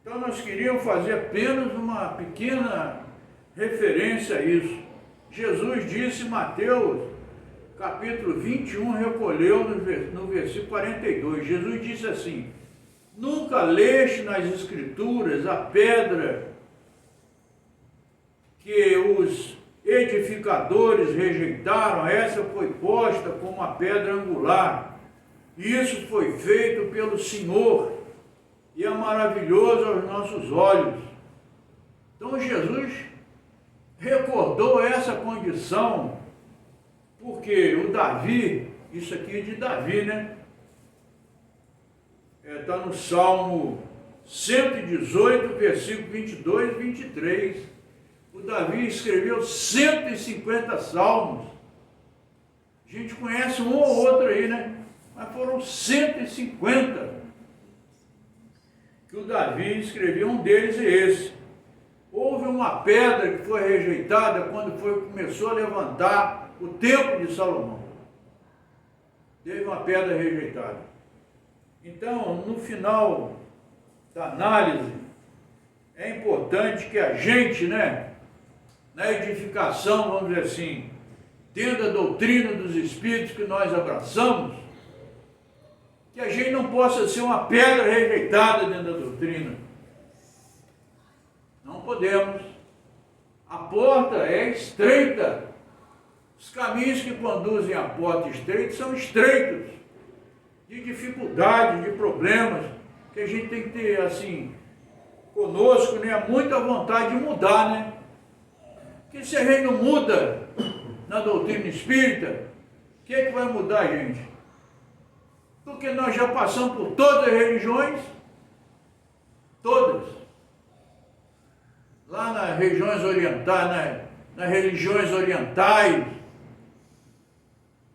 Então nós queríamos fazer apenas uma pequena referência a isso. Jesus disse em Mateus, capítulo 21, recolheu no versículo 42. Jesus disse assim: nunca leste nas Escrituras a pedra que os edificadores rejeitaram? Essa foi posta como a pedra angular. Isso foi feito pelo Senhor e é maravilhoso aos nossos olhos. Então Jesus recordou essa condição, porque o Davi, isso aqui é de Davi, né? Está no Salmo 118, versículo 22 e 23. O Davi escreveu 150 salmos. A gente conhece um ou outro aí, né? Mas foram 150 que o Davi escreveu. Um deles é esse. Houve uma pedra que foi rejeitada quando começou a levantar o templo de Salomão. Teve uma pedra rejeitada. Então, no final da análise, é importante que a gente, né, na edificação, vamos dizer assim, dentro da doutrina dos Espíritos que nós abraçamos, que a gente não possa ser uma pedra rejeitada dentro da doutrina. Não podemos. A porta é estreita. Os caminhos que conduzem à porta estreita são estreitos, de dificuldades, de problemas, que a gente tem que ter, assim, conosco, né, muita vontade de mudar, né? Porque se a gente não muda na doutrina espírita, o que é que vai mudar, gente? Porque nós já passamos por todas as religiões, todas. Lá nas regiões orientais, nas religiões orientais,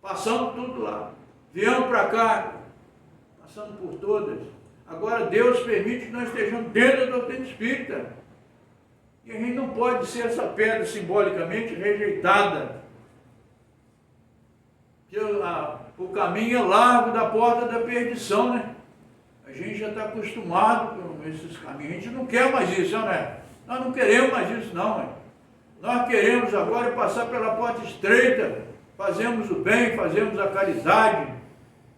passamos tudo lá. Viemos para cá, passando por todas. Agora Deus permite que nós estejamos dentro da doutrina espírita. E a gente não pode ser essa pedra simbolicamente rejeitada. O caminho é largo da porta da perdição, né? A gente já está acostumado com esses caminhos. A gente não quer mais isso, né? Nós não queremos mais isso, não, né? Nós queremos agora passar pela porta estreita, fazemos o bem, fazemos a caridade,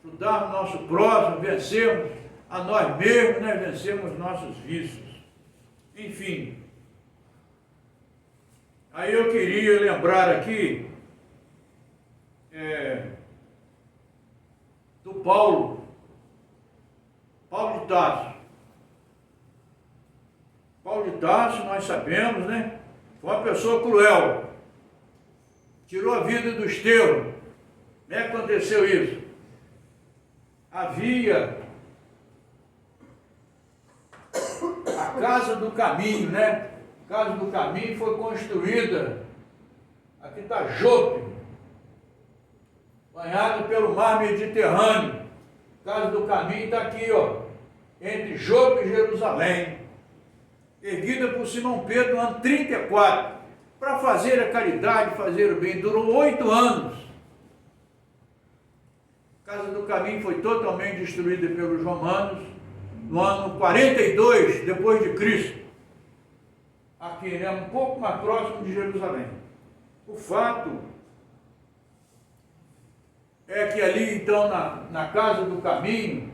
ajudarmos o nosso próximo, vencermos a nós mesmos, né? Vencermos nossos vícios. Enfim. Aí eu queria lembrar aqui do Paulo de Tarso. Paulo de Tarso, nós sabemos, né? Foi uma pessoa cruel. Tirou a vida do Estevão. Como é que aconteceu isso? Havia a Casa do Caminho, né? A Casa do Caminho foi construída, aqui está Jope, banhado pelo mar Mediterrâneo. A Casa do Caminho está aqui, ó, entre Jope e Jerusalém, erguida por Simão Pedro no ano 34, para fazer a caridade, fazer o bem. Durou 8 anos. A Casa do Caminho foi totalmente destruída pelos romanos no ano 42 depois de Cristo. Aqui, né, um pouco mais próximo de Jerusalém. O fato é que ali, então, na Casa do Caminho,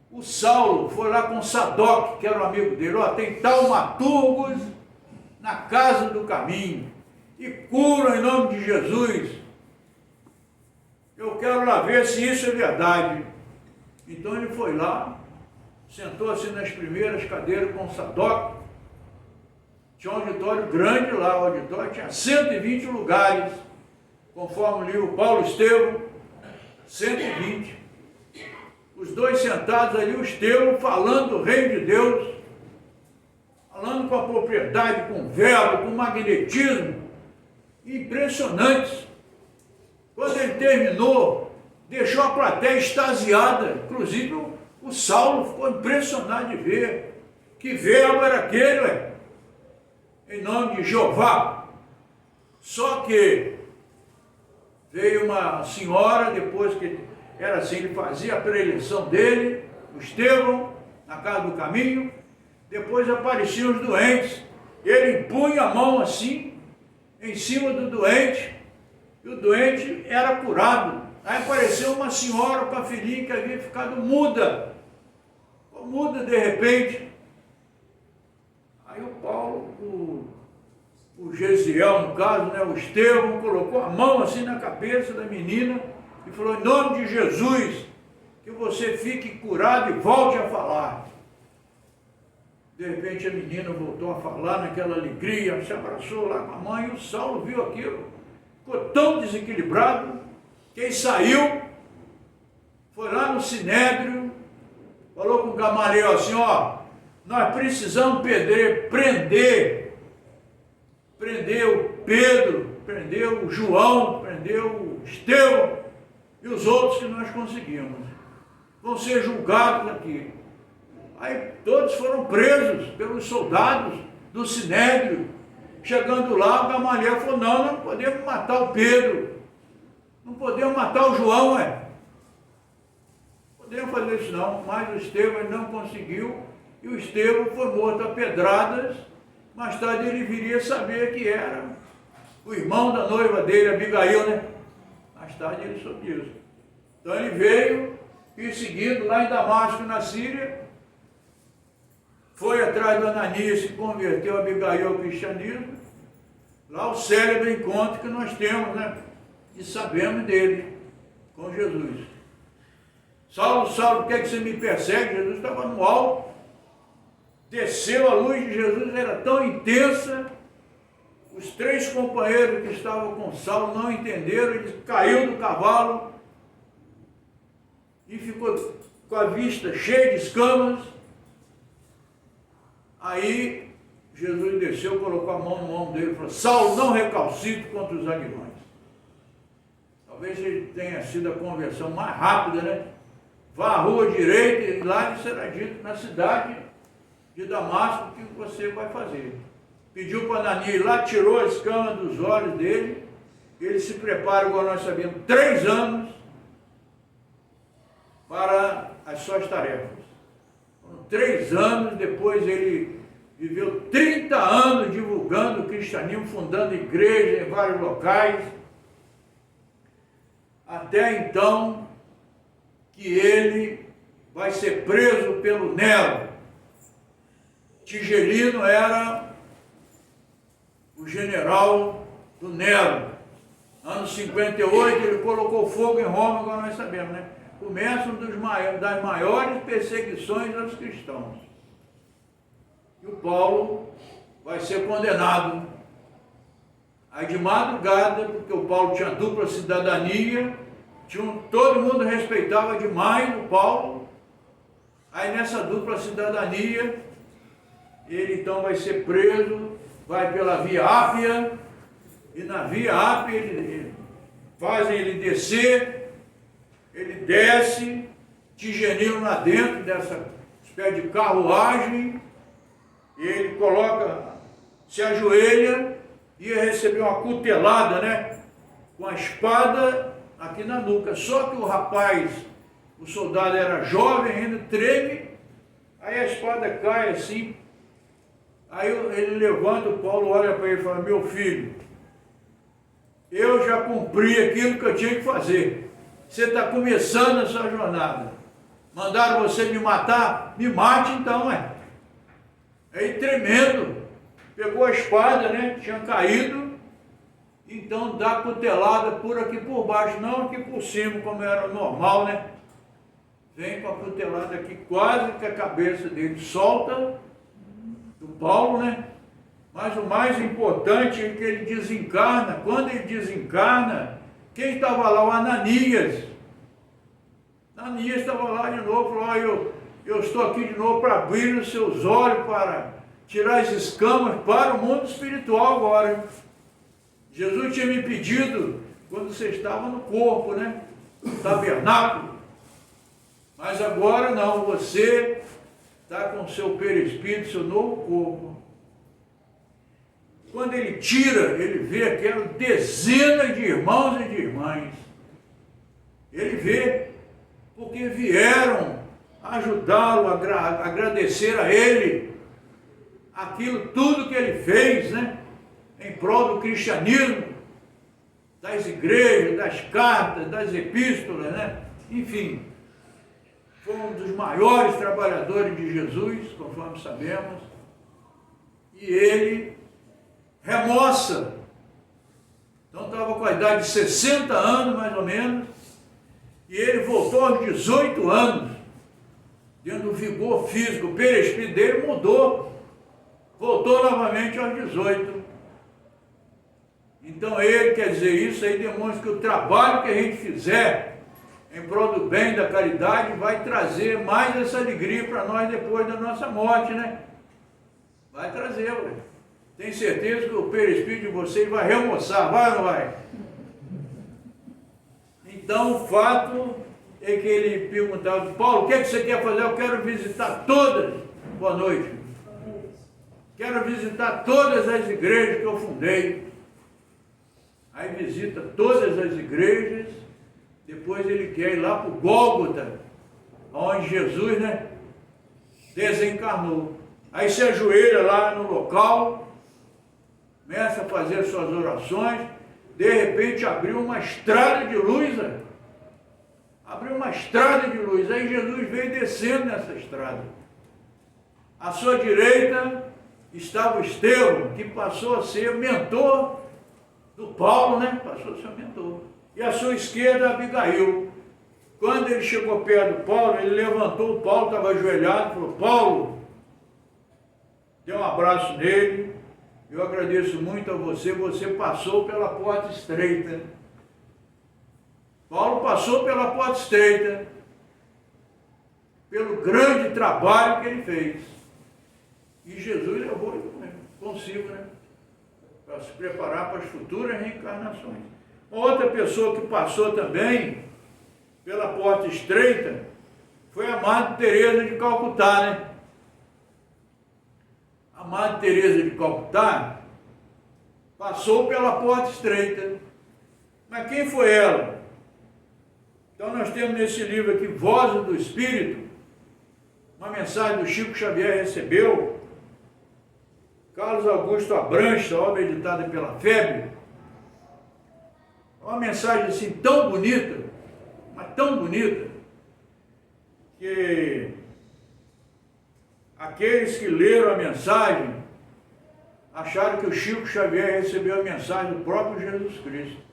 o Saulo foi lá com Sadoc, que era um amigo dele. Ó, tem taumaturgos na Casa do Caminho e curam em nome de Jesus. Eu quero lá ver se isso é verdade. Então ele foi lá, sentou-se nas primeiras cadeiras com Sadoc. Tinha um auditório grande lá, o auditório tinha 120 lugares, conforme o livro Paulo Estevão, 120. Os dois sentados ali, o Estevão falando do reino de Deus, falando com a propriedade, com verbo, com magnetismo, impressionantes. Quando ele terminou, deixou a plateia extasiada, inclusive o Saulo ficou impressionado de ver. Que verbo era aquele, ué? Em nome de Jeová. Só que veio uma senhora, depois que era assim, ele fazia a preleção dele, o Estevão, na casa do caminho, depois apareciam os doentes, ele impunha a mão assim, em cima do doente, e o doente era curado. Aí apareceu uma senhora com a filhinha que havia ficado muda, muda de repente. Aí o Paulo, o Gesiel, no caso, né, o Estevão, colocou a mão assim na cabeça da menina e falou: em nome de Jesus, que você fique curado e volte a falar. De repente a menina voltou a falar naquela alegria, se abraçou lá com a mãe, e o Saulo viu aquilo, ficou tão desequilibrado, que ele saiu, foi lá no Sinédrio, falou com o Gamaliel assim: ó, nós precisamos prender o Pedro, prender o João, prender o Estevão e os outros que nós conseguimos. Vão ser julgados aqui. Aí todos foram presos pelos soldados do Sinédrio. Chegando lá, o Gamaliel falou: não podemos matar o Pedro, não podemos matar o João, não podemos fazer isso não. Mas o Estevão ele não conseguiu, e o Estevão foi morto a pedradas. Mais tarde ele viria saber que era o irmão da noiva dele, Abigail, né? Mais tarde ele soube disso. Então ele veio e seguindo lá em Damasco, na Síria, foi atrás do Ananias, se converteu a Abigail ao cristianismo. Lá o célebre encontro que nós temos, né? E sabemos dele com Jesus. Saulo, Saulo, por que você me persegue? Jesus estava no alto. Desceu, a luz de Jesus era tão intensa, os 3 companheiros que estavam com Saulo não entenderam, ele caiu do cavalo e ficou com a vista cheia de escamas. Aí Jesus desceu, colocou a mão no ombro dele e falou: Saulo, não recalcitre contra os aguilhões. Talvez ele tenha sido a conversão mais rápida, né? Vá à rua direita e lá lhe será dito na cidade de Damasco o que você vai fazer. Pediu para Ananias lá, tirou a escama dos olhos dele. Ele se prepara, igual nós sabemos, 3 anos para as suas tarefas. 3 anos depois ele viveu 30 anos divulgando o cristianismo, fundando igrejas em vários locais, até então que ele vai ser preso pelo Nero. Tigelino era o general do Nero. Ano 58 ele colocou fogo em Roma, como nós sabemos, né? Começa das maiores perseguições aos cristãos. E o Paulo vai ser condenado. Aí de madrugada, porque o Paulo tinha dupla cidadania, todo mundo respeitava demais o Paulo. Aí nessa dupla cidadania, ele então vai ser preso, vai pela Via Ápia, e na Via Ápia fazem ele descer, ele desce, Tigelino lá dentro dessa espécie de carruagem, e ele se ajoelha, ia receber uma cutelada, né? Com a espada aqui na nuca. Só que o rapaz, o soldado era jovem ainda, treme, aí a espada cai assim. Aí ele levanta, o Paulo olha para ele e fala: meu filho, eu já cumpri aquilo que eu tinha que fazer. Você está começando a sua jornada. Mandaram você me matar? Me mate então, Aí tremendo, pegou a espada, né? Tinha caído, então dá cutelada por aqui por baixo, não aqui por cima, como era normal, né? Vem com a cutelada aqui, quase que a cabeça dele solta, do Paulo, né? Mas o mais importante é que ele desencarna. Quando ele desencarna, quem estava lá? O Ananias. Ananias estava lá de novo, falou: eu estou aqui de novo para abrir os seus olhos, para tirar as escamas para o mundo espiritual agora. Jesus tinha me pedido quando você estava no corpo, né? No tabernáculo. Mas agora não, você está com seu perispírito, seu novo corpo. Quando ele tira, ele vê aquela dezena de irmãos e de irmãs. Ele vê, porque vieram ajudá-lo, agradecer a ele aquilo tudo que ele fez, né? Em prol do cristianismo, das igrejas, das cartas, das epístolas, né? Enfim, foi um dos maiores trabalhadores de Jesus, conforme sabemos, e ele remoça. Então estava com a idade de 60 anos, mais ou menos, e ele voltou aos 18 anos, tendo vigor físico, o perispírito dele mudou, voltou novamente aos 18. Então ele, quer dizer, isso aí demonstra que o trabalho que a gente fizer em prol do bem, da caridade, vai trazer mais essa alegria para nós depois da nossa morte, né? Vai trazer, ué. Tenho certeza que o perispírito de vocês vai remoçar, vai ou não vai? Então o fato é que ele perguntava, Paulo, o que é que você quer fazer? Eu quero visitar todas. Boa noite. Quero visitar todas as igrejas que eu fundei. Aí visita todas as igrejas, depois ele quer ir lá para o Gólgota, onde Jesus, né, desencarnou. Aí se ajoelha lá no local, começa a fazer suas orações, de repente abriu uma estrada de luz, né? Abriu uma estrada de luz, aí Jesus veio descendo nessa estrada. À sua direita estava o Estevão, que passou a ser mentor do Paulo, né? Passou a ser mentor. E à sua esquerda, Abigail. Quando ele chegou perto do Paulo, ele levantou o Paulo, estava ajoelhado, falou, Paulo, deu um abraço nele, eu agradeço muito a você, você passou pela porta estreita. Paulo passou pela porta estreita, pelo grande trabalho que ele fez. E Jesus levou ele consigo, né? Para se preparar para as futuras reencarnações. Outra pessoa que passou também pela porta estreita foi a Madre Teresa de Calcutá, né? A Madre Teresa de Calcutá passou pela porta estreita. Mas quem foi ela? Então nós temos nesse livro aqui, Vozes do Espírito, uma mensagem do Chico Xavier recebeu, Carlos Augusto Abranches, a obra editada pela FEB, uma mensagem assim tão bonita, mas tão bonita, que aqueles que leram a mensagem acharam que o Chico Xavier recebeu a mensagem do próprio Jesus Cristo.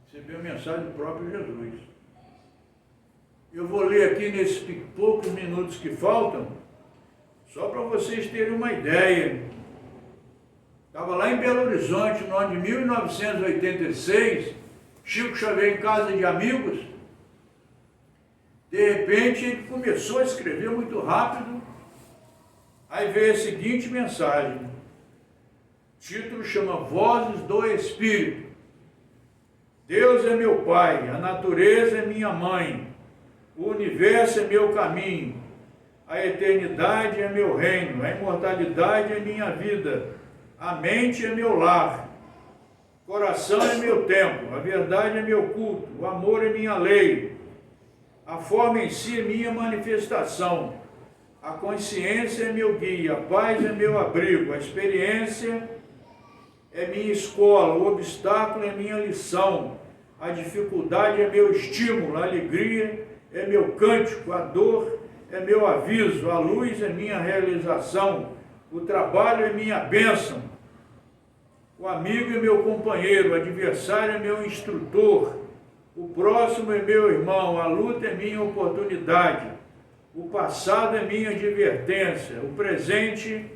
Recebeu a mensagem do próprio Jesus. Eu vou ler aqui nesses poucos minutos que faltam, só para vocês terem uma ideia. Estava lá em Belo Horizonte, no ano de 1986, Chico Xavier em casa de amigos. De repente ele começou a escrever muito rápido. Aí veio a seguinte mensagem. O título chama Vozes do Espírito. Deus é meu Pai, a natureza é minha mãe, o universo é meu caminho, a eternidade é meu reino, a imortalidade é minha vida, a mente é meu lar, o coração é meu templo, a verdade é meu culto, o amor é minha lei, a forma em si é minha manifestação, a consciência é meu guia, a paz é meu abrigo, a experiência é minha escola, o obstáculo é minha lição, a dificuldade é meu estímulo, a alegria é meu cântico, a dor é meu aviso, a luz é minha realização, o trabalho é minha bênção, o amigo é meu companheiro, o adversário é meu instrutor, o próximo é meu irmão, a luta é minha oportunidade, o passado é minha advertência, o presente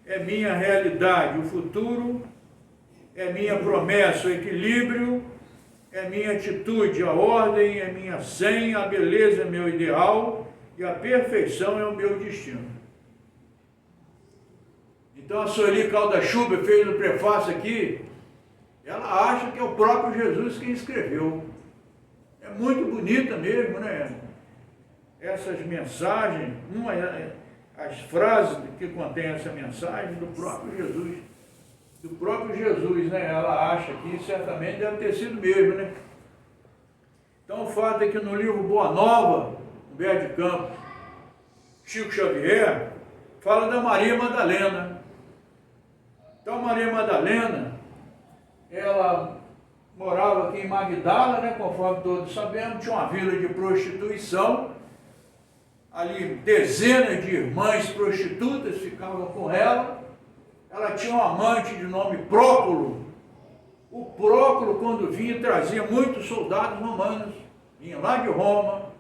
é minha realidade, o futuro é minha promessa, o equilíbrio é minha atitude, a ordem é minha senha, a beleza é meu ideal e a perfeição é o meu destino. Então a Sueli Calda-Chuba fez o prefácio aqui, ela acha que é o próprio Jesus quem escreveu. É muito bonita mesmo, né? essas mensagens, as frases que contêm essa mensagem do próprio Jesus. Do próprio Jesus, né? Ela acha que certamente deve ter sido mesmo, né? Então o fato é que no livro Boa Nova, Humberto de Campos, Chico Xavier, fala da Maria Madalena. Então Maria Madalena, ela morava aqui em Magdala, né? Conforme todos sabemos, tinha uma vila de prostituição. Ali dezenas de irmãs prostitutas ficavam com ela. Ela tinha um amante de nome Próculo. O Próculo, quando vinha, trazia muitos soldados romanos, vinha lá de Roma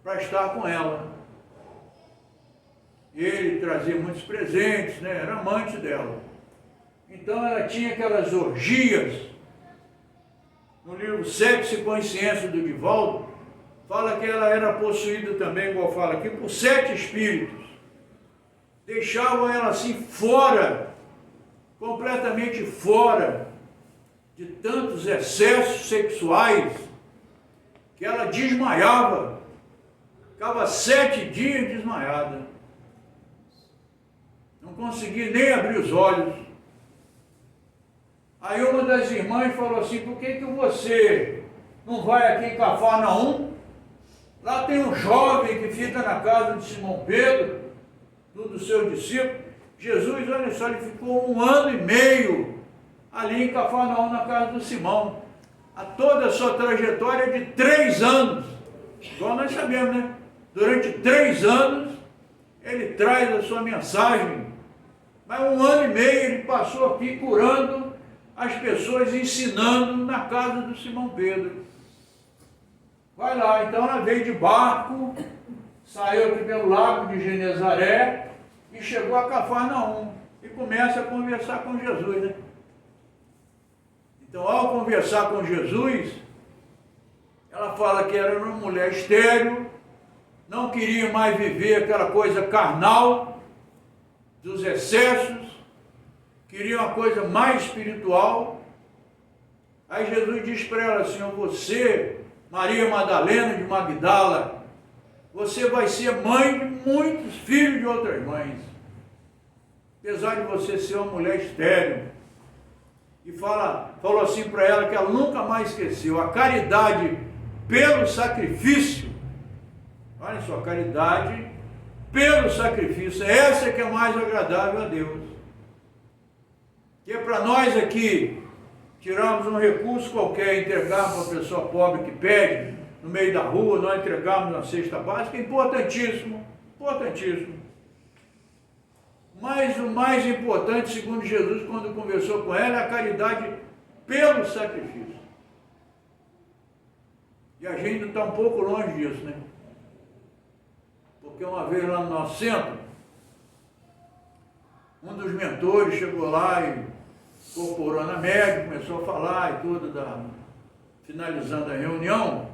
para estar com ela. Ele trazia muitos presentes, né? Era amante dela. Então ela tinha aquelas orgias. No livro Sexo e Consciência do Divaldo, fala que ela era possuída também, igual fala aqui, por 7 espíritos. Deixavam ela assim fora, completamente fora de tantos excessos sexuais, que ela desmaiava, ficava 7 dias desmaiada. Não conseguia nem abrir os olhos. Aí uma das irmãs falou assim, por que você não vai aqui em Cafarnaum? Lá tem um jovem que fica na casa de Simão Pedro, um dos seus discípulos. Jesus, olha só, ele ficou 1 ano e meio ali em Cafarnaum, na casa do Simão. A toda a sua trajetória de 3 anos. Igual nós sabemos, né? Durante 3 anos, ele traz a sua mensagem. Mas 1 ano e meio ele passou aqui curando as pessoas, ensinando na casa do Simão Pedro. Vai lá, então ela veio de barco, saiu aqui pelo lago de Genezaré e chegou a Cafarnaum e começa a conversar com Jesus, né? Então, ao conversar com Jesus, ela fala que era uma mulher estéril, não queria mais viver aquela coisa carnal dos excessos, queria uma coisa mais espiritual. Aí Jesus diz para ela assim, você, Maria Madalena de Magdala, você vai ser mãe de muitos filhos de outras mães, apesar de você ser uma mulher estéril. E falou assim para ela que ela nunca mais esqueceu, a caridade pelo sacrifício, olha só, caridade pelo sacrifício, essa que é mais agradável a Deus. Que é para nós aqui, tirarmos um recurso qualquer, entregarmos para uma pessoa pobre que pede, no meio da rua, nós entregarmos uma cesta básica, é importantíssimo, importantíssimo. Mas o mais importante, segundo Jesus, quando conversou com ela, é a caridade pelo sacrifício. E a gente está um pouco longe disso, né? Porque uma vez lá no nosso centro, um dos mentores chegou lá e incorporou na média, começou a falar e tudo, finalizando a reunião.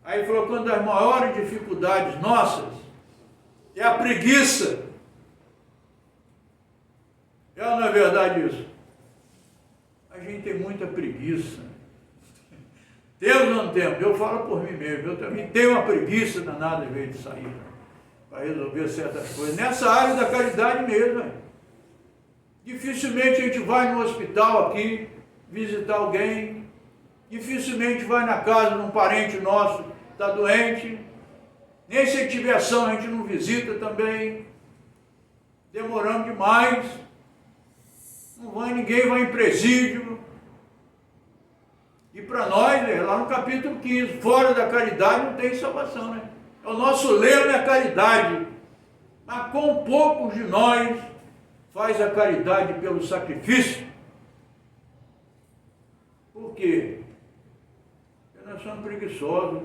Aí falou que uma das maiores dificuldades nossas é a preguiça. É ou não é verdade isso? A gente tem muita preguiça. Temos ou não temos? Eu falo por mim mesmo, eu também tenho uma preguiça danada às vezes de sair para resolver certas coisas. Nessa área da caridade mesmo. Dificilmente a gente vai no hospital aqui visitar alguém, dificilmente vai na casa de um parente nosso que está doente, nem se tiver ação a gente não visita também, demoramos demais. Não vai, ninguém vai em presídio. E para nós, lá no capítulo 15, fora da caridade não tem salvação, né? O nosso lema é a caridade. Mas com poucos de nós faz a caridade pelo sacrifício. Por quê? Porque nós somos preguiçosos.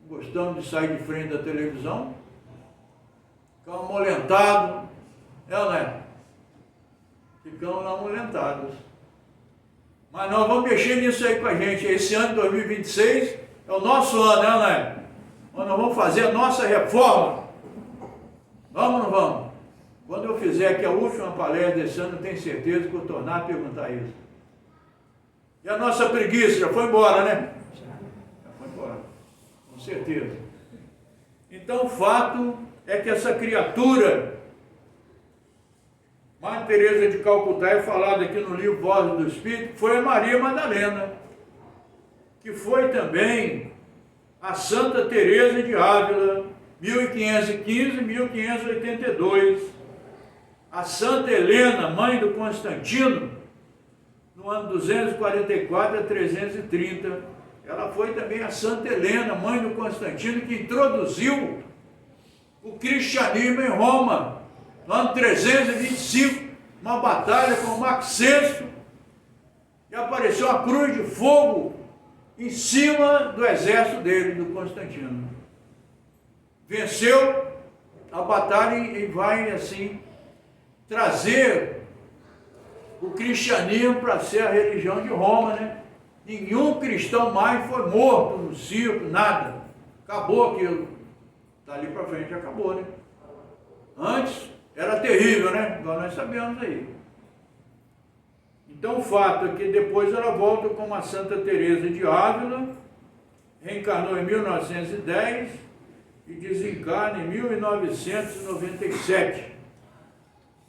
Gostamos de sair de frente da televisão. Ficamos amolentados. É ou não é? Ficamos lá amolentados. Mas nós vamos mexer nisso aí com a gente. Esse ano de 2026 é o nosso ano, é ou não é? Nós vamos fazer a nossa reforma. Vamos ou não vamos? Quando eu fizer aqui a última palestra desse ano, eu tenho certeza que eu vou tornar a perguntar isso. E a nossa preguiça já foi embora, né? Já foi embora. Com certeza. Então o fato é que essa criatura, Madre Teresa de Calcutá, é falada aqui no livro Voz do Espírito, foi a Maria Madalena, que foi também a Santa Teresa de Ávila, 1515-1582, a Santa Helena, mãe do Constantino, no ano 244 a 330, ela foi também a Santa Helena, mãe do Constantino, que introduziu o cristianismo em Roma, no ano 325, uma batalha com Maxencio, e apareceu a cruz de fogo em cima do exército dele, do Constantino. Venceu a batalha e vai, assim, trazer o cristianismo para ser a religião de Roma, né? Nenhum cristão mais foi morto no circo, nada. Acabou aquilo. Dali para frente acabou, né? Antes era terrível, né? Igual nós sabemos aí. Então o fato é que depois ela volta como a Santa Teresa de Ávila, reencarnou em 1910 e desencarna em 1997,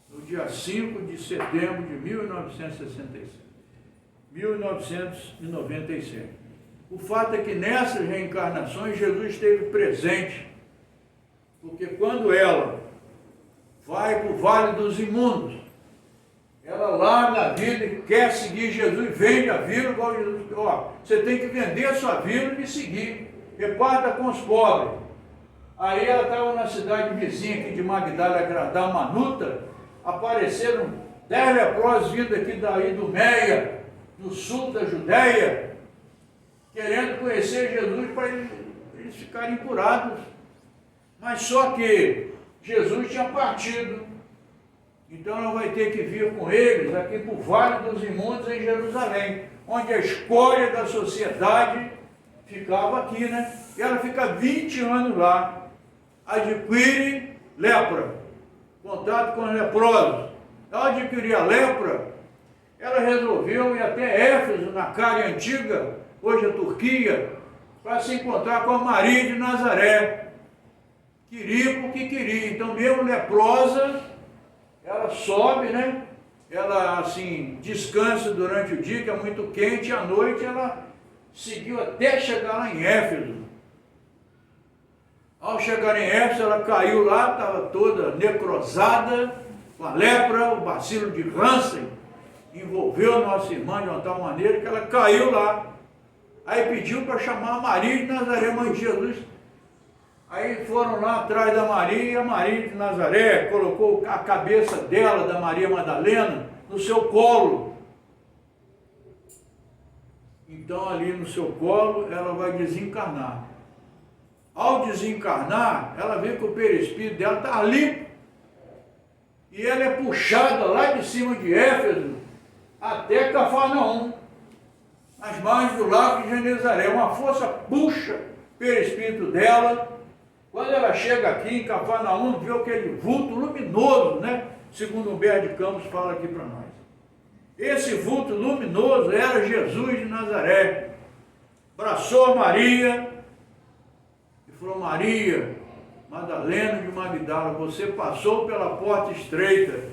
no dia 5 de setembro de 1997. O fato é que nessas reencarnações Jesus esteve presente, porque quando ela vai para o Vale dos Imundos, ela larga a vida e quer seguir Jesus, vende a vida, igual Jesus, ó, você tem que vender a sua vida e me seguir, reparta com os pobres. Aí ela estava na cidade vizinha aqui de Magdala, da Manuta, apareceram 10 leprosos vindo aqui daí do Meia, no sul da Judéia, querendo conhecer Jesus para eles ficarem curados. Mas só que Jesus tinha partido, então ela vai ter que vir com eles aqui para o Vale dos Imundos em Jerusalém, onde a escória da sociedade ficava aqui, né? E ela fica 20 anos lá, adquire lepra, contato com os leprosos. Ela adquirir a lepra, ela resolveu ir até Éfeso, na Cária Antiga, hoje a Turquia, para se encontrar com a Maria de Nazaré. Queria porque queria. Então, mesmo leprosa, ela sobe, né? Ela, assim, descansa durante o dia, que é muito quente, e à noite ela seguiu até chegar lá em Éfeso. Ao chegar em Éfeso, ela caiu lá, estava toda necrosada, com a lepra, o bacilo de Hansen, envolveu nossa irmã de uma tal maneira que ela caiu lá. Aí pediu para chamar a Maria de Nazaré, mãe de Jesus. Aí foram lá atrás da Maria, e a Maria de Nazaré colocou a cabeça dela, da Maria Madalena, no seu colo. Então ali no seu colo ela vai desencarnar. Ao desencarnar, ela vê que o perispírito dela está limpo. E ela é puxada lá de cima de Éfeso até Cafarnaum, nas margens do lago de Genezaré. Uma força puxa o perispírito dela. Quando ela chega aqui em Cafarnaum, vê aquele vulto luminoso, né? Segundo Humberto de Campos fala aqui para nós. Esse vulto luminoso era Jesus de Nazaré. Abraçou a Maria e falou: Maria Madalena de Magdala, você passou pela porta estreita.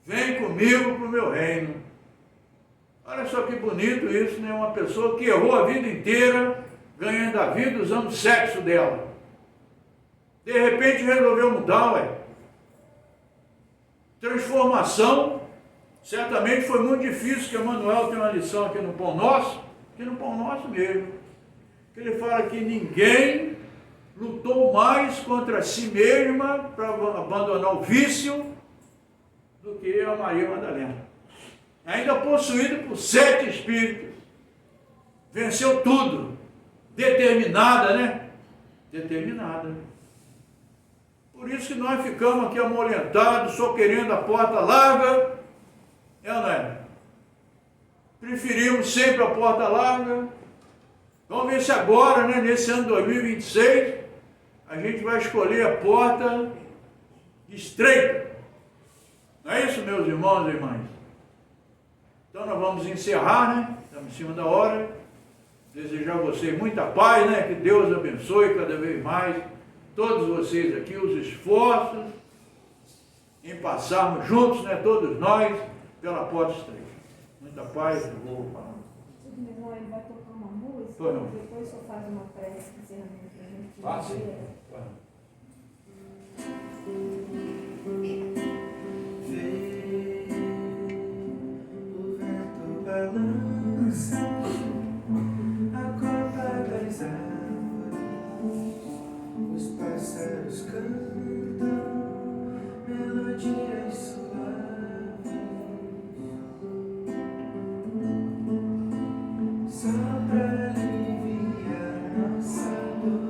Vem comigo para o meu reino. Olha só que bonito isso, né? Uma pessoa que errou a vida inteira, ganhando a vida usando o sexo dela. De repente resolveu mudar, ué. Transformação, certamente foi muito difícil, que Emmanuel tem uma lição aqui no Pão Nosso, aqui no Pão Nosso mesmo, que ele fala que ninguém lutou mais contra si mesma para abandonar o vício do que a Maria Madalena. Ainda possuída por 7 espíritos. Venceu tudo. Determinada, né? Determinada. Por isso que nós ficamos aqui amolentados, só querendo a porta larga. É ou não é? Preferimos sempre a porta larga. Vamos ver se agora, né, nesse ano 2026, a gente vai escolher a porta estreita. Não é isso, meus irmãos e irmãs? Então nós vamos encerrar, né? Estamos em cima da hora. Desejar a vocês muita paz, né? Que Deus abençoe cada vez mais todos vocês aqui, os esforços em passarmos juntos, né? Todos nós, pela porta estreita. Muita paz, eu vou falar.
Meu irmão, ele vai tocar uma música, depois só faz uma prece de encerramento para a gente.
Ah, sim.
O vento balança a copa das árvores, os pássaros cantam melodias suaves, só pra aliviar nossa dor.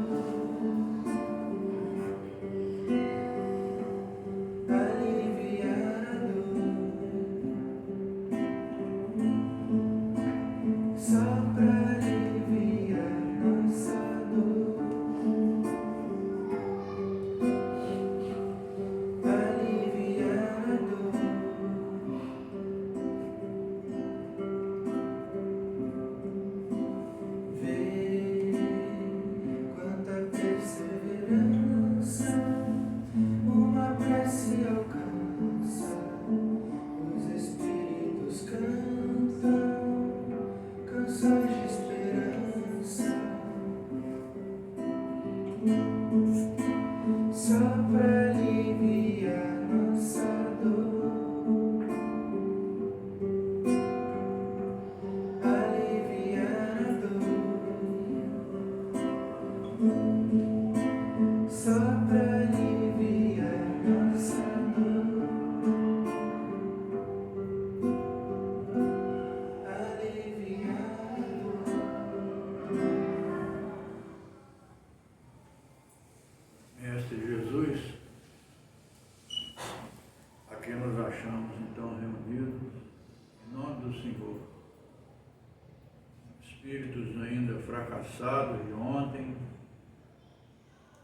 Espíritos ainda fracassados de ontem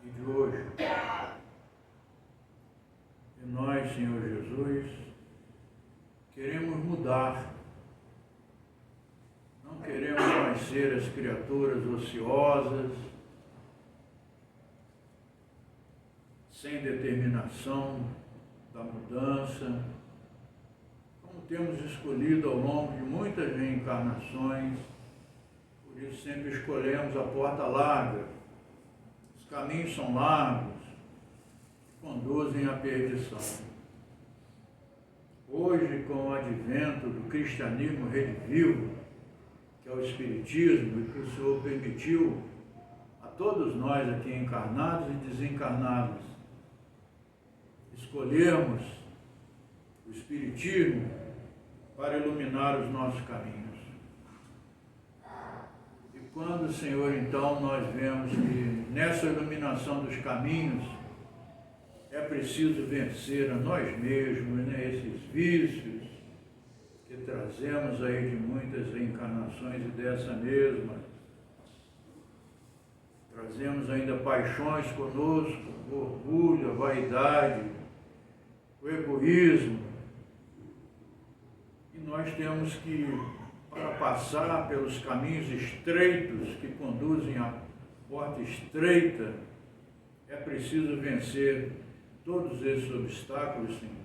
e de hoje. E nós, Senhor Jesus, queremos mudar. Não queremos mais ser as criaturas ociosas, sem determinação da mudança, como temos escolhido ao longo de muitas reencarnações. Por isso sempre escolhemos a porta larga. Os caminhos são largos, que conduzem à perdição. Hoje, com o advento do cristianismo redivivo, que é o Espiritismo, e que o Senhor permitiu a todos nós aqui encarnados e desencarnados escolhermos o Espiritismo para iluminar os nossos caminhos. Quando, Senhor, então, nós vemos que nessa iluminação dos caminhos é preciso vencer a nós mesmos, né, esses vícios que trazemos aí de muitas reencarnações e dessa mesma. Trazemos ainda paixões conosco, o orgulho, a vaidade, o egoísmo. E nós temos que, para passar pelos caminhos estreitos que conduzem à porta estreita, é preciso vencer todos esses obstáculos, Senhor.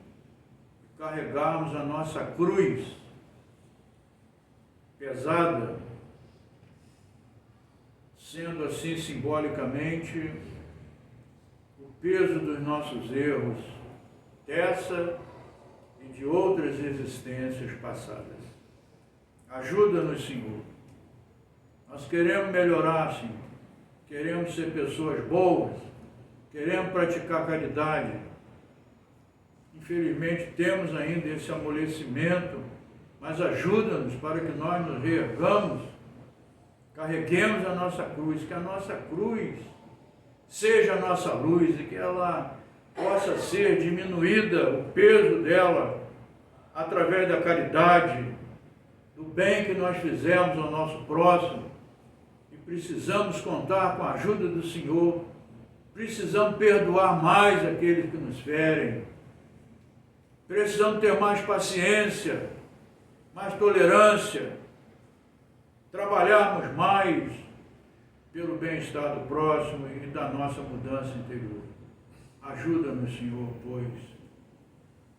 Carregarmos a nossa cruz pesada, sendo assim simbolicamente o peso dos nossos erros, dessa e de outras existências passadas. Ajuda-nos, Senhor. Nós queremos melhorar, Senhor. Queremos ser pessoas boas. Queremos praticar caridade. Infelizmente, temos ainda esse amolecimento, mas ajuda-nos para que nós nos reergamos, carreguemos a nossa cruz, que a nossa cruz seja a nossa luz e que ela possa ser diminuída, o peso dela, através da caridade, do bem que nós fizemos ao nosso próximo. E precisamos contar com a ajuda do Senhor, precisamos perdoar mais aqueles que nos ferem, precisamos ter mais paciência, mais tolerância, trabalharmos mais pelo bem-estar do próximo e da nossa mudança interior. Ajuda-nos, Senhor, pois,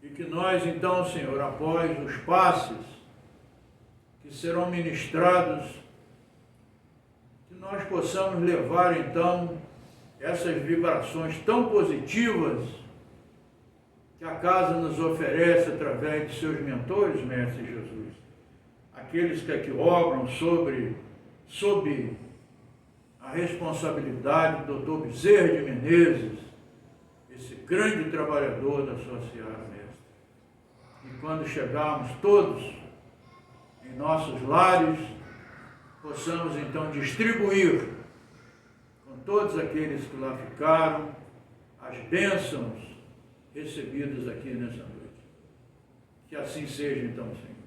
e que nós, então, Senhor, após os passes que serão ministrados, que nós possamos levar, então, essas vibrações tão positivas que a casa nos oferece através de seus mentores, Mestre Jesus, aqueles que aqui obram sob a responsabilidade do Dr. Bezerra de Menezes, esse grande trabalhador da sua seara, Mestre. E quando chegarmos todos em nossos lares, possamos então distribuir com todos aqueles que lá ficaram as bênçãos recebidas aqui nessa noite. Que assim seja então, Senhor.